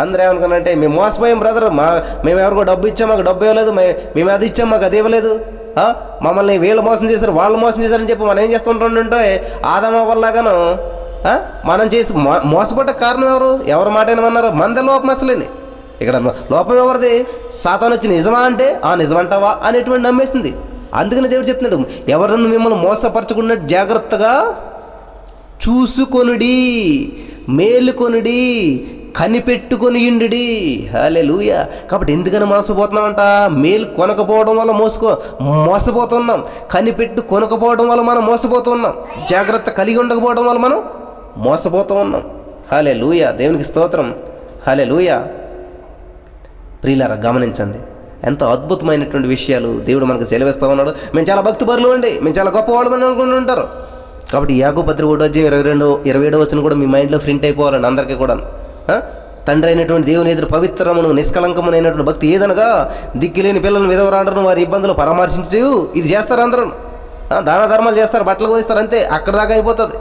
అందరూ ఏమనుకున్నారంటే, మేము మోసపోయాం బ్రదర్, మేము ఎవరికో డబ్బు ఇచ్చాం, మాకు డబ్బు ఇవ్వలేదు, మేము అది ఇచ్చాం, మాకు అది ఇవ్వలేదు, మమ్మల్ని వీళ్ళు మోసం చేశారు, వాళ్ళు మోసం చేశారని చెప్పి మనం ఏం చేస్తుంటుంటే ఆదాము వల్లగాను మనం చేసి మోసపడ్డ కారణం ఎవరు మాట ఏమన్నారు? మందే లోపం అసలేని. ఇక్కడ లోపం ఎవరిది? సాతాను వచ్చి నిజమా అంటే నిజమంటావా అనేటువంటి నమ్మేసింది. అందుకని దేవుడు చెప్తున్నాడు, ఎవరన్నా మిమ్మల్ని మోసపరచుకున్నట్టు జాగ్రత్తగా చూసుకొనుడి, మేలుకొనుడి, కనిపెట్టుకొని ఇండుడి. హల్లెలూయా. కాబట్టి ఎందుకని మోసపోతున్నామంట? మేలు కొనకపోవడం వల్ల మోసపోతున్నాం. కనిపెట్టు కొనకపోవడం వల్ల మనం మోసపోతున్నాం. జాగ్రత్త కలిగి ఉండకపోవడం వల్ల మనం మోసపోతూ ఉన్నాం. హల్లెలూయా, దేవునికి స్తోత్రం. హల్లెలూయా. ప్రియులారా, గమనించండి ఎంతో అద్భుతమైనటువంటి విషయాలు దేవుడు మనకు సెలవిస్తూ ఉన్నాడు. మేము చాలా భక్తిపరులు అండి, మేము చాలా గొప్పవాళ్ళని అనుకుంటుంటారు. కాబట్టి యాకోబు పత్రిక 1:27 వచనం కూడా మీ మైండ్లో ప్రింట్ అయిపోవాలండి అందరికీ కూడా. తండ్రి అయినటువంటి దేవుని ఎదురు పవిత్రమును నిష్కలంకమునైనటువంటి భక్తి ఏదనగా, దిక్కులేని పిల్లలను విధవరాడను వారి ఇబ్బందులు పరామర్శించు. ఇది చేస్తారు అందరూ. దాన ధర్మాలు చేస్తారు, బట్టలు కొనిస్తారు, అంతే, అక్కడ దాకా అయిపోతుంది.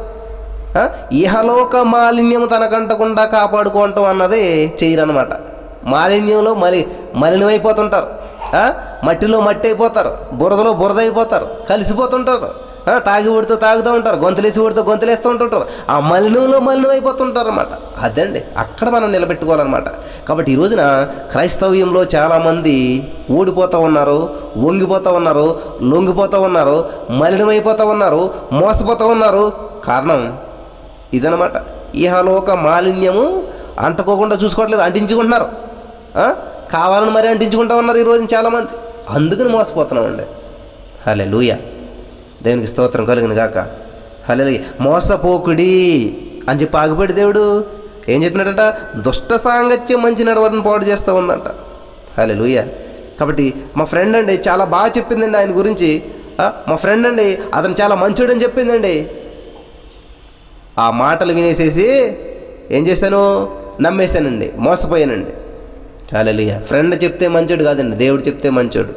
ఇహలోక మాలిన్యము తనకంటకుండా కాపాడుకోవటం అన్నది చేయరనమాట. మాలిన్యంలో మలినమైపోతుంటారు, మట్టిలో మట్టి అయిపోతారు, బురదలో బురద అయిపోతారు, కలిసిపోతుంటారు, తాగి ఊడితో తాగుతూ ఉంటారు, గొంతులేసి ఊడితో గొంతులేస్తూ ఉంటుంటారు. ఆ మలినంలో మలినం అయిపోతుంటారు అనమాట. అదండి అక్కడ మనం నిలబెట్టుకోవాలన్నమాట. కాబట్టి ఈ రోజున క్రైస్తవ్యంలో చాలామంది ఓడిపోతూ ఉన్నారు, వంగిపోతూ ఉన్నారు, లొంగిపోతూ ఉన్నారు, మలినమైపోతూ ఉన్నారు, మోసపోతూ ఉన్నారు. కారణం ఇదనమాట. ఇహలోక మాలిన్యము అంటుకోకుండా చూసుకోవట్లేదు, అంటించుకుంటున్నారు. కావాలని మరీ అంటించుకుంటూ ఉన్నారు ఈరోజు చాలామంది. అందుకని మోసపోతున్నామండి. హల్లెలూయా, దేవునికి స్తోత్రం కలుగును గాక. హల్లెలూయా. మోసపోకుడి అని చెప్పి ఆగిపోయాడు దేవుడు. ఏం చెప్తున్నాడంట? దుష్ట సాంగత్యం మంచి నడవడిని పాడు చేస్తూ ఉందంట. హల్లెలూయా. కాబట్టి మా ఫ్రెండ్ అండి చాలా బాగా చెప్పిందండి ఆయన గురించి. మా ఫ్రెండ్ అండి అతను చాలా మంచోడని చెప్పిందండి. ఆ మాటలు వినేసేసి ఏం చేశాను? నమ్మేశానండి, మోసపోయానండి. హల్లెలూయా. ఫ్రెండ్ చెప్తే మంచోడు కాదండి, దేవుడు చెప్తే మంచోడు.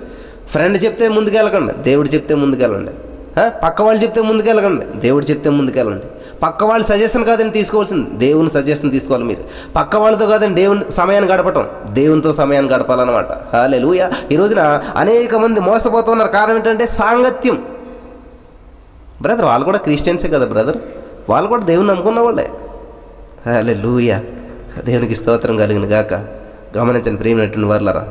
ఫ్రెండ్ చెప్తే ముందుకెళ్ళకండి, దేవుడు చెప్తే ముందుకెళ్ళండి. పక్క వాళ్ళు చెప్తే ముందుకెళ్ళకండి, దేవుడు చెప్తే ముందుకెళ్ళండి. పక్క వాళ్ళ సజెషన్ కాదండి తీసుకోవాల్సింది, దేవుని సజెషన్ తీసుకోవాలి మీరు. పక్క వాళ్ళతో కాదండి దేవుని సమయాన్ని గడపటం, దేవునితో సమయాన్ని గడపాలన్నమాట. హల్లెలూయా. ఈ రోజున అనేక మంది మోసపోతున్నారు. కారణం ఏంటంటే సాంగత్యం. బ్రదర్ వాళ్ళు కూడా క్రిస్టియన్సే కదా బ్రదర్, వాళ్ళు కూడా దేవుని నమ్ముకున్న వాళ్ళే. హల్లెలూయా, దేవునికి స్తోత్రం కలిగిన గాక. గమనించండి ప్రియమైనటువంటి వాళ్ళరా,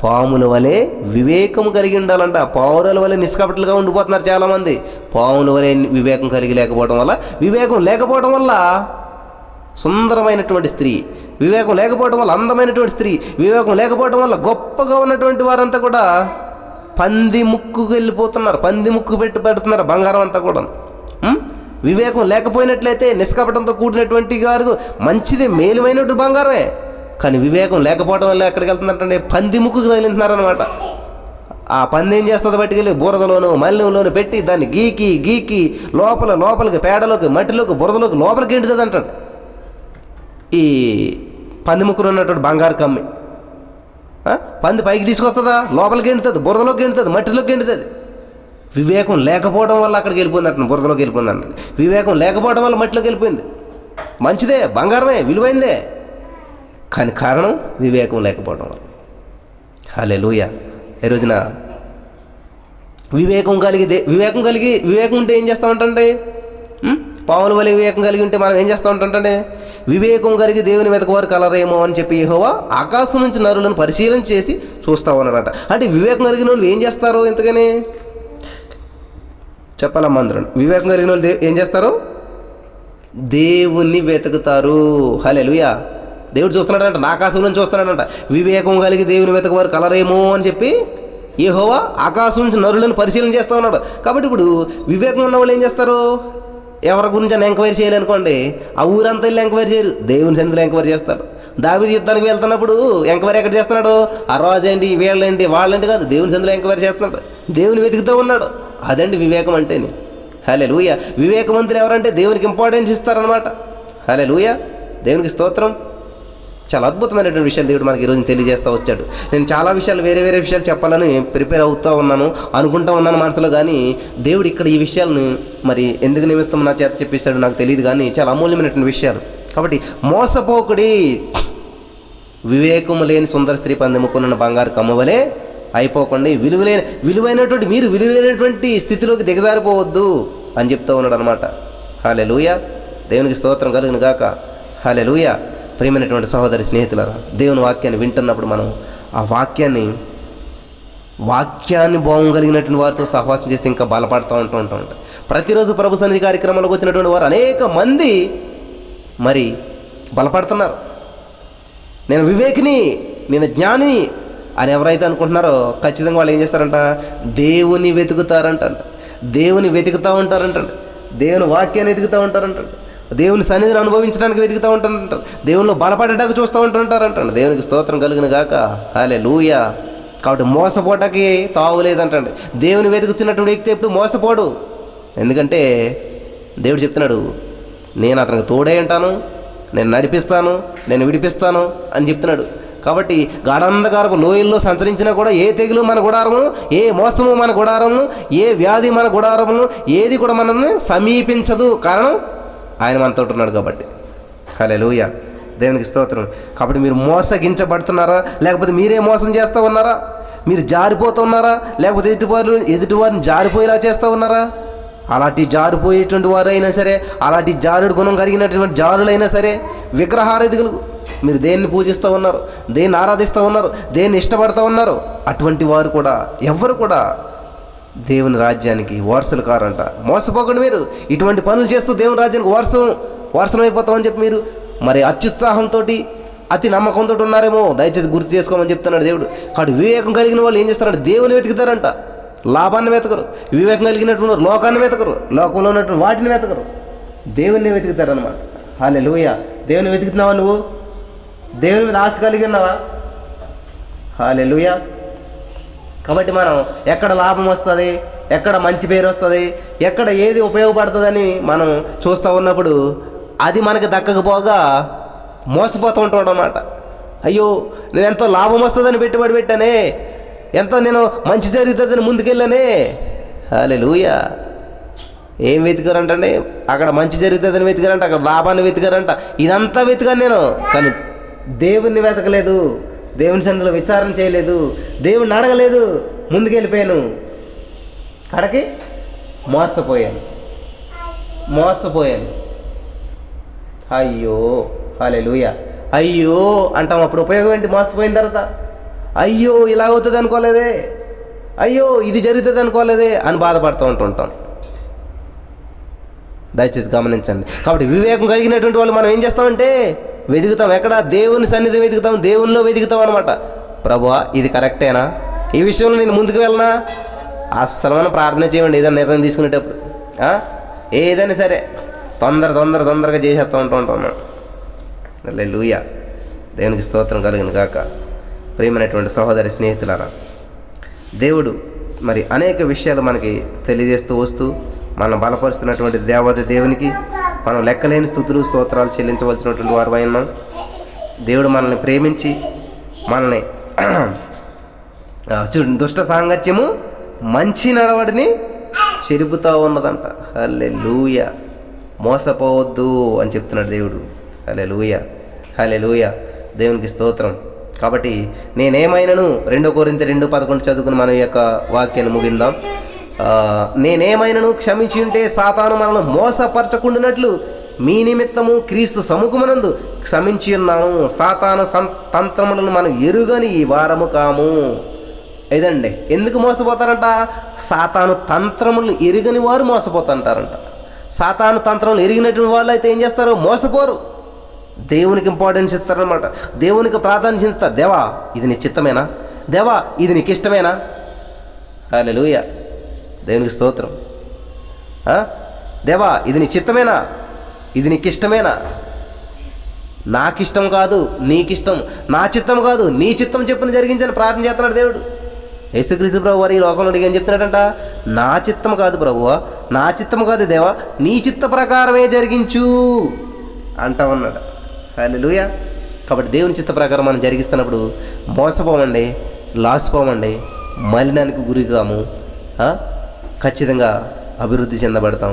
పాముల వలె వివేకము కలిగి ఉండాలంట. పావుల వలె నిష్కపటులుగా ఉండిపోతున్నారు చాలామంది. పాముల వలె వివేకం కలిగి లేకపోవడం వల్ల, వివేకం లేకపోవడం వల్ల సుందరమైనటువంటి స్త్రీ, వివేకం లేకపోవడం వల్ల అందమైనటువంటి స్త్రీ, వివేకం లేకపోవడం వల్ల గొప్పగా ఉన్నటువంటి వారంతా కూడా పంది ముక్కుకు వెళ్ళిపోతున్నారు, పంది ముక్కు పెడుతున్నారు బంగారం అంతా కూడా. వివేకం లేకపోయినట్లయితే నిష్కపటంతో కూడినటువంటి వారు మంచిదే, మేలుమైనటువంటి బంగారమే. కానీ వివేకం లేకపోవడం వల్ల ఎక్కడికి వెళ్తున్నారంటే పంది ముక్కుకు తగిలింటున్నారనమాట. ఆ పంది ఏం చేస్తుంది, బయటికి బురదలోను మలినంలోను పెట్టి దాన్ని గీకి గీకి లోపలికి పేడలోకి మట్టిలోకి బురదలోకి లోపలికి ఎండుతుంది అంటాడు ఈ పంది ముక్కులు ఉన్నటువంటి బంగారు కమ్మి. పంది పైకి తీసుకొస్తుందా, లోపలికి ఎండుతుంది, బురదలోకి ఎండుతుంది, మట్టిలోకి ఎండుతుంది. వివేకం లేకపోవడం వల్ల అక్కడికి వెళ్ళిపోయింది, బురదలోకి వెళ్ళిపోయింది అంట. వివేకం లేకపోవడం వల్ల మట్టిలోకి వెళ్ళిపోయింది. మంచిదే, బంగారమే, విలువైందే, కానీ కారణం వివేకం లేకపోవడం వల్ల. హల్లెలూయా. ఈ రోజున వివేకం ఉంటే ఏం చేస్తామంటే, పావుల వల్ల వివేకం కలిగి ఉంటే మనం ఏం చేస్తూ ఉంటాంటే, వివేకం కలిగి దేవుని వెతకవారు కలరేమో అని చెప్పి యెహోవా ఆకాశం నుంచి నరులను పరిశీలన చేసి చూస్తూ ఉన్నారట. అంటే వివేకం కలిగిన వాళ్ళు ఏం చేస్తారు, ఎంతగానే చెప్పాలమ్మా అందరూ. వివేకం కలిగిన వాళ్ళు ఏం చేస్తారు, దేవుణ్ణి వెతుకుతారు. హల్లెలూయా. దేవుడు చూస్తున్నాడంట, నా ఆకాశం నుంచి చూస్తున్నాడంట. వివేకం కలిగి దేవుని వెతకవారు కలరేమో అని చెప్పి యెహోవా ఆకాశం నుంచి నరులను పరిశీలన చేస్తూ ఉన్నాడు. కాబట్టి ఇప్పుడు వివేకం ఉన్న వాళ్ళు ఏం చేస్తారు, ఎవరి గురించి అని ఎంక్వైరీ చేయాలనుకోండి, ఆ ఊరంతా వెళ్ళి ఎంక్వైరీ చేయరు, దేవుని సన్నిధిలో ఎంక్వైరీ చేస్తారు. దావీదు యుద్ధానికి వెళ్తున్నప్పుడు ఎంక్వైరీ ఎక్కడ చేస్తున్నాడు, ఆ రాజేంటి వీళ్ళేంటి వాళ్ళేంటి కాదు, దేవుని సన్నిధిలో ఎంక్వైరీ చేస్తున్నాడు, దేవుని వెతుకుతూ ఉన్నాడు. అదండి వివేకం అంటేనే. హల్లెలూయా. వివేకవంతులు ఎవరంటే దేవునికి ఇంపార్టెన్స్ ఇస్తారనమాట. హల్లెలూయా, దేవునికి స్తోత్రం. చాలా అద్భుతమైనటువంటి విషయాలు దేవుడు మనకి ఈరోజు తెలియజేస్తూ వచ్చాడు. నేను చాలా విషయాలు వేరే విషయాలు చెప్పాలని ప్రిపేర్ అవుతూ ఉన్నాను, అనుకుంటూ ఉన్నాను మనసులో. కానీ దేవుడు ఇక్కడ ఈ విషయాలను మరి ఎందుకు నిమిత్తం నా చేత చెప్పిస్తాడు నాకు తెలియదు, కానీ చాలా అమూల్యమైనటువంటి విషయాలు. కాబట్టి మోసపోకుడి, వివేకము లేని సుందర స్త్రీ పందెముకున్న బంగారు కమ్మవలే అయిపోకండి. విలువైనటువంటి స్థితిలోకి దిగజారిపోవద్దు అని చెప్తూ ఉన్నాడు అనమాట. హల్లెలూయా, దేవునికి స్తోత్రం కలుగును గాక. హల్లెలూయా. ప్రియమైనటువంటి సహోదరి స్నేహితులారా, దేవుని వాక్యాన్ని వింటున్నప్పుడు మనం ఆ వాక్యాన్ని భావం కలిగినటువంటి వారితో సహవాసం చేస్తే ఇంకా బలపడుతూ ఉంటాం. ప్రతిరోజు ప్రభు సన్నిధి కార్యక్రమాలకు వచ్చినటువంటి వారు అనేక మంది మరి బలపడుతున్నారు. నేను వివేకిని, నేను జ్ఞాని అని ఎవరైతే అనుకుంటున్నారో ఖచ్చితంగా వాళ్ళు ఏం చేస్తారంట, దేవుని వెతుకుతారంట, దేవుని వెతుకుతూ ఉంటారంట, దేవుని వాక్యాన్ని వెతుకుతూ ఉంటారంట, దేవుని సన్నిధిని అనుభవించడానికి వెతుకుతూ ఉంటారంటారు, దేవునిలో బలపడటానికి చూస్తూ ఉంటుంటారంట. దేవునికి స్తోత్రం కలుగును గాక. హల్లెలూయా. కాబట్టి మోసపోటానికి తావులేదంటండి. దేవుని వెతుకుతున్నటువంటి వ్యక్తి ఎప్పుడు మోసపోడు. ఎందుకంటే దేవుడు చెప్తున్నాడు, నేను అతనికి తోడై ఉంటాను, నేను నడిపిస్తాను, నేను విడిపిస్తాను అని చెప్తున్నాడు. కాబట్టి గాఢంధకారపు లోయల్లో సంచరించినా కూడా ఏ తెగులు మన గుడారము, ఏ మోసము మన గుడారము, ఏ వ్యాధి మన గుడారము, ఏది కూడా మనల్ని సమీపించదు. కారణం ఆయన మనతో ఉంటున్నాడు కాబట్టి. హల్లెలూయా, దేవునికి స్తోత్రం. కాబట్టి మీరు మోసగించబడుతున్నారా, లేకపోతే మీరే మోసం చేస్తూ ఉన్నారా, మీరు జారిపోతున్నారా, లేకపోతే ఎదుటివారిని జారిపోయేలా చేస్తూ ఉన్నారా? అలాంటి జారిపోయేటువంటి వారైనా సరే, అలాంటి జారుడు గుణం కలిగినటువంటి జారులైనా సరే, విగ్రహారాధికులు, మీరు దేన్ని పూజిస్తూ ఉన్నారు, దేన్ని ఆరాధిస్తూ ఉన్నారు, దేన్ని ఇష్టపడుతూ ఉన్నారు, అటువంటి వారు కూడా ఎవరు కూడా దేవుని రాజ్యానికి వారసులు కారంట. మోసపోకండి. మీరు ఇటువంటి పనులు చేస్తూ దేవుని రాజ్యానికి వారసులు అయిపోతామని చెప్పి మీరు మరి అత్యుత్సాహంతో, అతి నమ్మకంతో ఉన్నారేమో, దయచేసి గుర్తు చేసుకోమని చెప్తున్నాడు దేవుడు. కాబట్టి వివేకం కలిగిన వాళ్ళు ఏం చేస్తారంటే దేవుని వెతుకుతారంట, లాభాన్ని వెతకరు. వివేకం కలిగినటువంటి లోకాన్ని వెతకరు, లోకంలో ఉన్నటువంటి వాటిని వెతకరు, దేవుణ్ణి వెతుకుతారనమాట. హల్లెలూయా. దేవుని వెతుకుతున్నావా నువ్వు? దేవుని మీద ఆశ కలిగి ఉన్నావా? హల్లెలూయా. కాబట్టి మనం ఎక్కడ లాభం వస్తుంది, ఎక్కడ మంచి పేరు వస్తుంది, ఎక్కడ ఏది ఉపయోగపడుతుందని మనం చూస్తూ ఉన్నప్పుడు అది మనకు దక్కకపోగా మోసపోతూ ఉంటాం అన్నమాట. అయ్యో, నేను ఎంతో లాభం వస్తుందని పెట్టుబడి పెట్టానే, ఎంతో నేను మంచి జరుగుతుందని ముందుకెళ్ళానే. హల్లెలూయా. ఏం వెతికారంటే అక్కడ మంచి జరుగుతుందని వెతికారంట, అక్కడ లాభాన్ని వెతికారంట, ఇదంతా వెతికాను నేను, కానీ దేవుణ్ణి వెతకలేదు, దేవుని సన్నిధిలో విచారణ చేయలేదు, దేవుణ్ణి అడగలేదు, ముందుకెళ్ళిపోయాను. కడకి మోసపోయాను. అయ్యో హల్లెలూయా. అయ్యో అంటాం. అప్పుడు ఉపయోగం ఏంటి? మోసపోయిన తర్వాత అయ్యో ఇలా అవుతుంది అనుకోలేదే, అయ్యో ఇది జరుగుతుంది అనుకోలేదే అని బాధపడుతూ ఉంటుంటాం. దయచేసి గమనించండి. కాబట్టి వివేకం కలిగినటువంటి వాళ్ళు మనం ఏం చేస్తామంటే వెతుకుతాం. ఎక్కడ? దేవుని సన్నిధి వెతుకుతాం, దేవునిలో వెతుకుతాం అనమాట. ప్రభువా ఇది కరెక్టేనా? ఈ విషయంలో నేను ముందుకు వెళ్ళనా? అస్సలు మనం ప్రార్థన చేయండి ఏదైనా నిర్ణయం తీసుకునేటప్పుడు. ఏదైనా సరే తొందరగా చేసేస్తూ ఉంటాం అన్నమాట. హల్లెలూయా. దేవునికి స్తోత్రం కలుగును గాక. ప్రియమైనటువంటి సహోదరి స్నేహితులారా, దేవుడు మరి అనేక విషయాలు మనకి తెలియజేస్తూ వస్తూ మనం బలపరుస్తున్నటువంటి దేవాది దేవునికి మనం లెక్కలేని స్తుతులు స్తోత్రాలు చెల్లించవలసినటువంటి వారు అయినా. దేవుడు మనల్ని ప్రేమించి మనల్ని దుష్ట సాంగత్యము మంచి నడవడిని చెరుపుతూ ఉన్నదంట. హల్లెలూయా. మోసపోవద్దు అని చెప్తున్నాడు దేవుడు. హల్లెలూయా. దేవునికి స్తోత్రం. కాబట్టి నేనేమైనను 2 కొరింథీ 2:11 చదువుకుని మన యొక్క వాక్యాన్ని ముగిందాం. నేనేమైనను క్షమించి ఉంటే సాతాను మనల్ని మోసపరచకుండానట్లు మీ నిమిత్తము క్రీస్తు సముఖమునందు క్షమించి ఉన్నాను. సాతాను తంత్రములను మనం ఎరుగని ఈ వారము కాము. ఇదండి ఎందుకు మోసపోతారంట? సాతాను తంత్రములను ఎరుగని వారు మోసపోతుంటారంట. సాతాను తంత్రములు ఎరిగినటువంటి వాళ్ళు అయితే ఏం చేస్తారు? మోసపోరు. దేవునికి ఇంపార్టెన్స్ ఇస్తారనమాట. దేవునికి ప్రాధాన్యత ఇస్తారు. దేవా ఇది నీ చిత్తమేనా? దేవా ఇది నీకు ఇష్టమేనా? హల్లెలూయా. దేవునికి స్తోత్రం. దేవా ఇది నీ చిత్తమేనా? ఇది నీకు ఇష్టమేనా? నాకిష్టం కాదు నీకిష్టం, నా చిత్తం కాదు నీ చిత్తం చెప్పుని జరిగించని ప్రార్థన చేస్తున్నాడు దేవుడు. యేసుక్రీస్తు ప్రభు వారు ఈ లోకంలో ఏం చెప్తున్నాడంట? నా చిత్తం కాదు ప్రభువా, నా చిత్తం కాదు దేవా, నీ చిత్త ప్రకారమే జరిగించు అంటామన్నాడు. హల్లెలూయా. కాబట్టి దేవుని చిత్త ప్రకారం మనం జరిగిస్తున్నప్పుడు మోసపోమండి, లాసిపోమండి, మలినానికి గురికాము, ఖచ్చితంగా అభివృద్ధి చెందబడతాం,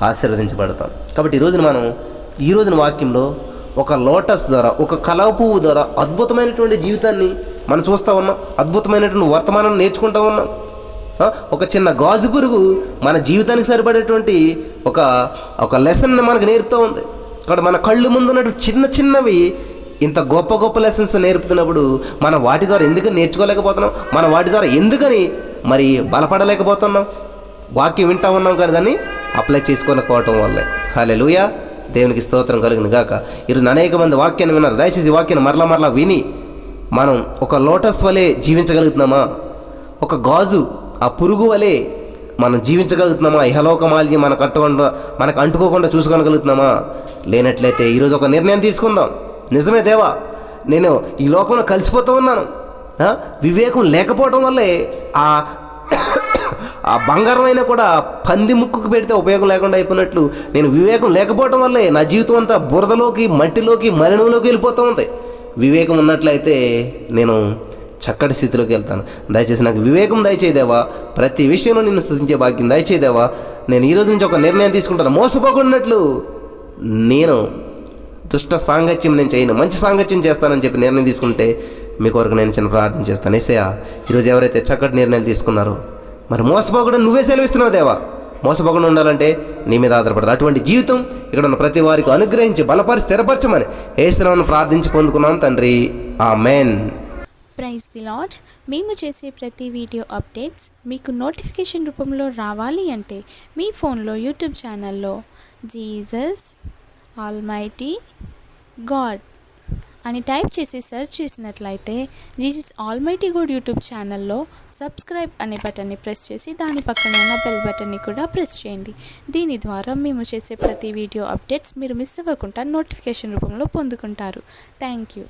ఆశీర్వదించబడతాం. కాబట్టి ఈ రోజున వాక్యంలో ఒక లోటస్ ద్వారా, ఒక కలవ పువ్వు ద్వారా అద్భుతమైనటువంటి జీవితాన్ని మనం చూస్తూ ఉన్నాం. అద్భుతమైనటువంటి వర్తమానం నేర్చుకుంటూ ఉన్నాం. ఒక చిన్న గాజు పురుగు మన జీవితానికి సరిపడేటువంటి ఒక లెసన్ని మనకు నేర్పుతూ ఉంది. కాబట్టి మన కళ్ళు ముందున్నటువంటి చిన్నవి ఇంత గొప్ప లెసన్స్ నేర్పుతున్నప్పుడు మనం వాటి ద్వారా ఎందుకని నేర్చుకోలేకపోతున్నాం? మనం వాటి ద్వారా ఎందుకని మరి బలపడలేకపోతున్నాం? వాక్యం వింటూ ఉన్నాం కానీ దాన్ని అప్లై చేసుకోలేకపోవటం వల్లే. హల్లెలూయా. దేవునికి స్తోత్రం కలుగును గాక. ఈరోజు అనేక మంది వాక్యాన్ని విన్నారు. దయచేసి వాక్యాన్ని మరలా విని మనం ఒక లోటస్ వలె జీవించగలుగుతున్నామా? ఒక గాజు ఆ పురుగు వలె మనం జీవించగలుగుతున్నామా? ఇహలోక మాలిన్యం మనకు అంటుకోకుండా చూసుకోగలుగుతున్నామా? లేనట్లయితే ఈరోజు ఒక నిర్ణయం తీసుకుందాం. నిజమే దేవా, నేను ఈ లోకంలో కలిసిపోతూ ఉన్నాను. వివేకం లేకపోవడం వల్లే ఆ బంగారం అయినా కూడా పంది ముక్కుకు పెడితే ఉపయోగం లేకుండా అయిపోయినట్లు నేను వివేకం లేకపోవడం వల్లే నా జీవితం అంతా బురదలోకి, మట్టిలోకి, మలినంలోకి వెళ్ళిపోతూ ఉంది. వివేకం ఉన్నట్లయితే నేను చక్కటి స్థితిలోకి వెళ్తాను. దయచేసి నాకు వివేకం దయచేదేవా, ప్రతి విషయంలో నిన్ను స్తుతించే భాగ్యం దయచేదేవా. నేను ఈ రోజు నుంచి ఒక నిర్ణయం తీసుకుంటాను. మోసపోకున్నట్లు నేను దుష్ట సాంగత్యం నేను చేయను, మంచి సాంగత్యం చేస్తానని చెప్పి నిర్ణయం తీసుకుంటే మీ కొరకు నేను చిన్న ప్రార్థన చేస్తాను. యేసయ్యా, ఈరోజు ఎవరైతే చక్కటి నిర్ణయాలు తీసుకున్నారో మరి మోసపోకుండా నువ్వే సెలవిస్తున్నావు దేవా. మోసపోకుండా ఉండాలంటే నీ మీద ఆధారపడదు. అటువంటి జీవితం ఇక్కడ ఉన్న ప్రతి వారికి అనుగ్రహించి బలపరిచి స్థిరపరచమని యేసునామమున ప్రార్థించి పొందుకున్నాం తండ్రి. ఆమేన్. Praise the Lord. మేము చేసే ప్రతి వీడియో అప్డేట్స్ మీకు నోటిఫికేషన్ రూపంలో రావాలి అంటే మీ ఫోన్లో యూట్యూబ్ ఛానల్లో జీసస్ ఆల్మైటీ గాడ్ అని టైప్ చేసి సెర్చ్ చేసినట్లయితే జీసస్ ఆల్మైటీ గాడ్ యూట్యూబ్ ఛానల్లో సబ్స్క్రైబ్ అనే బటన్ని ప్రెస్ చేసి దాని పక్కన ఉన్న బెల్ బటన్ని కూడా ప్రెస్ చేయండి. దీని ద్వారా మేము చేసే ప్రతి వీడియో అప్డేట్స్ మీరు మిస్ అవ్వకుండా నోటిఫికేషన్ రూపంలో పొందుకుంటారు. Thank you.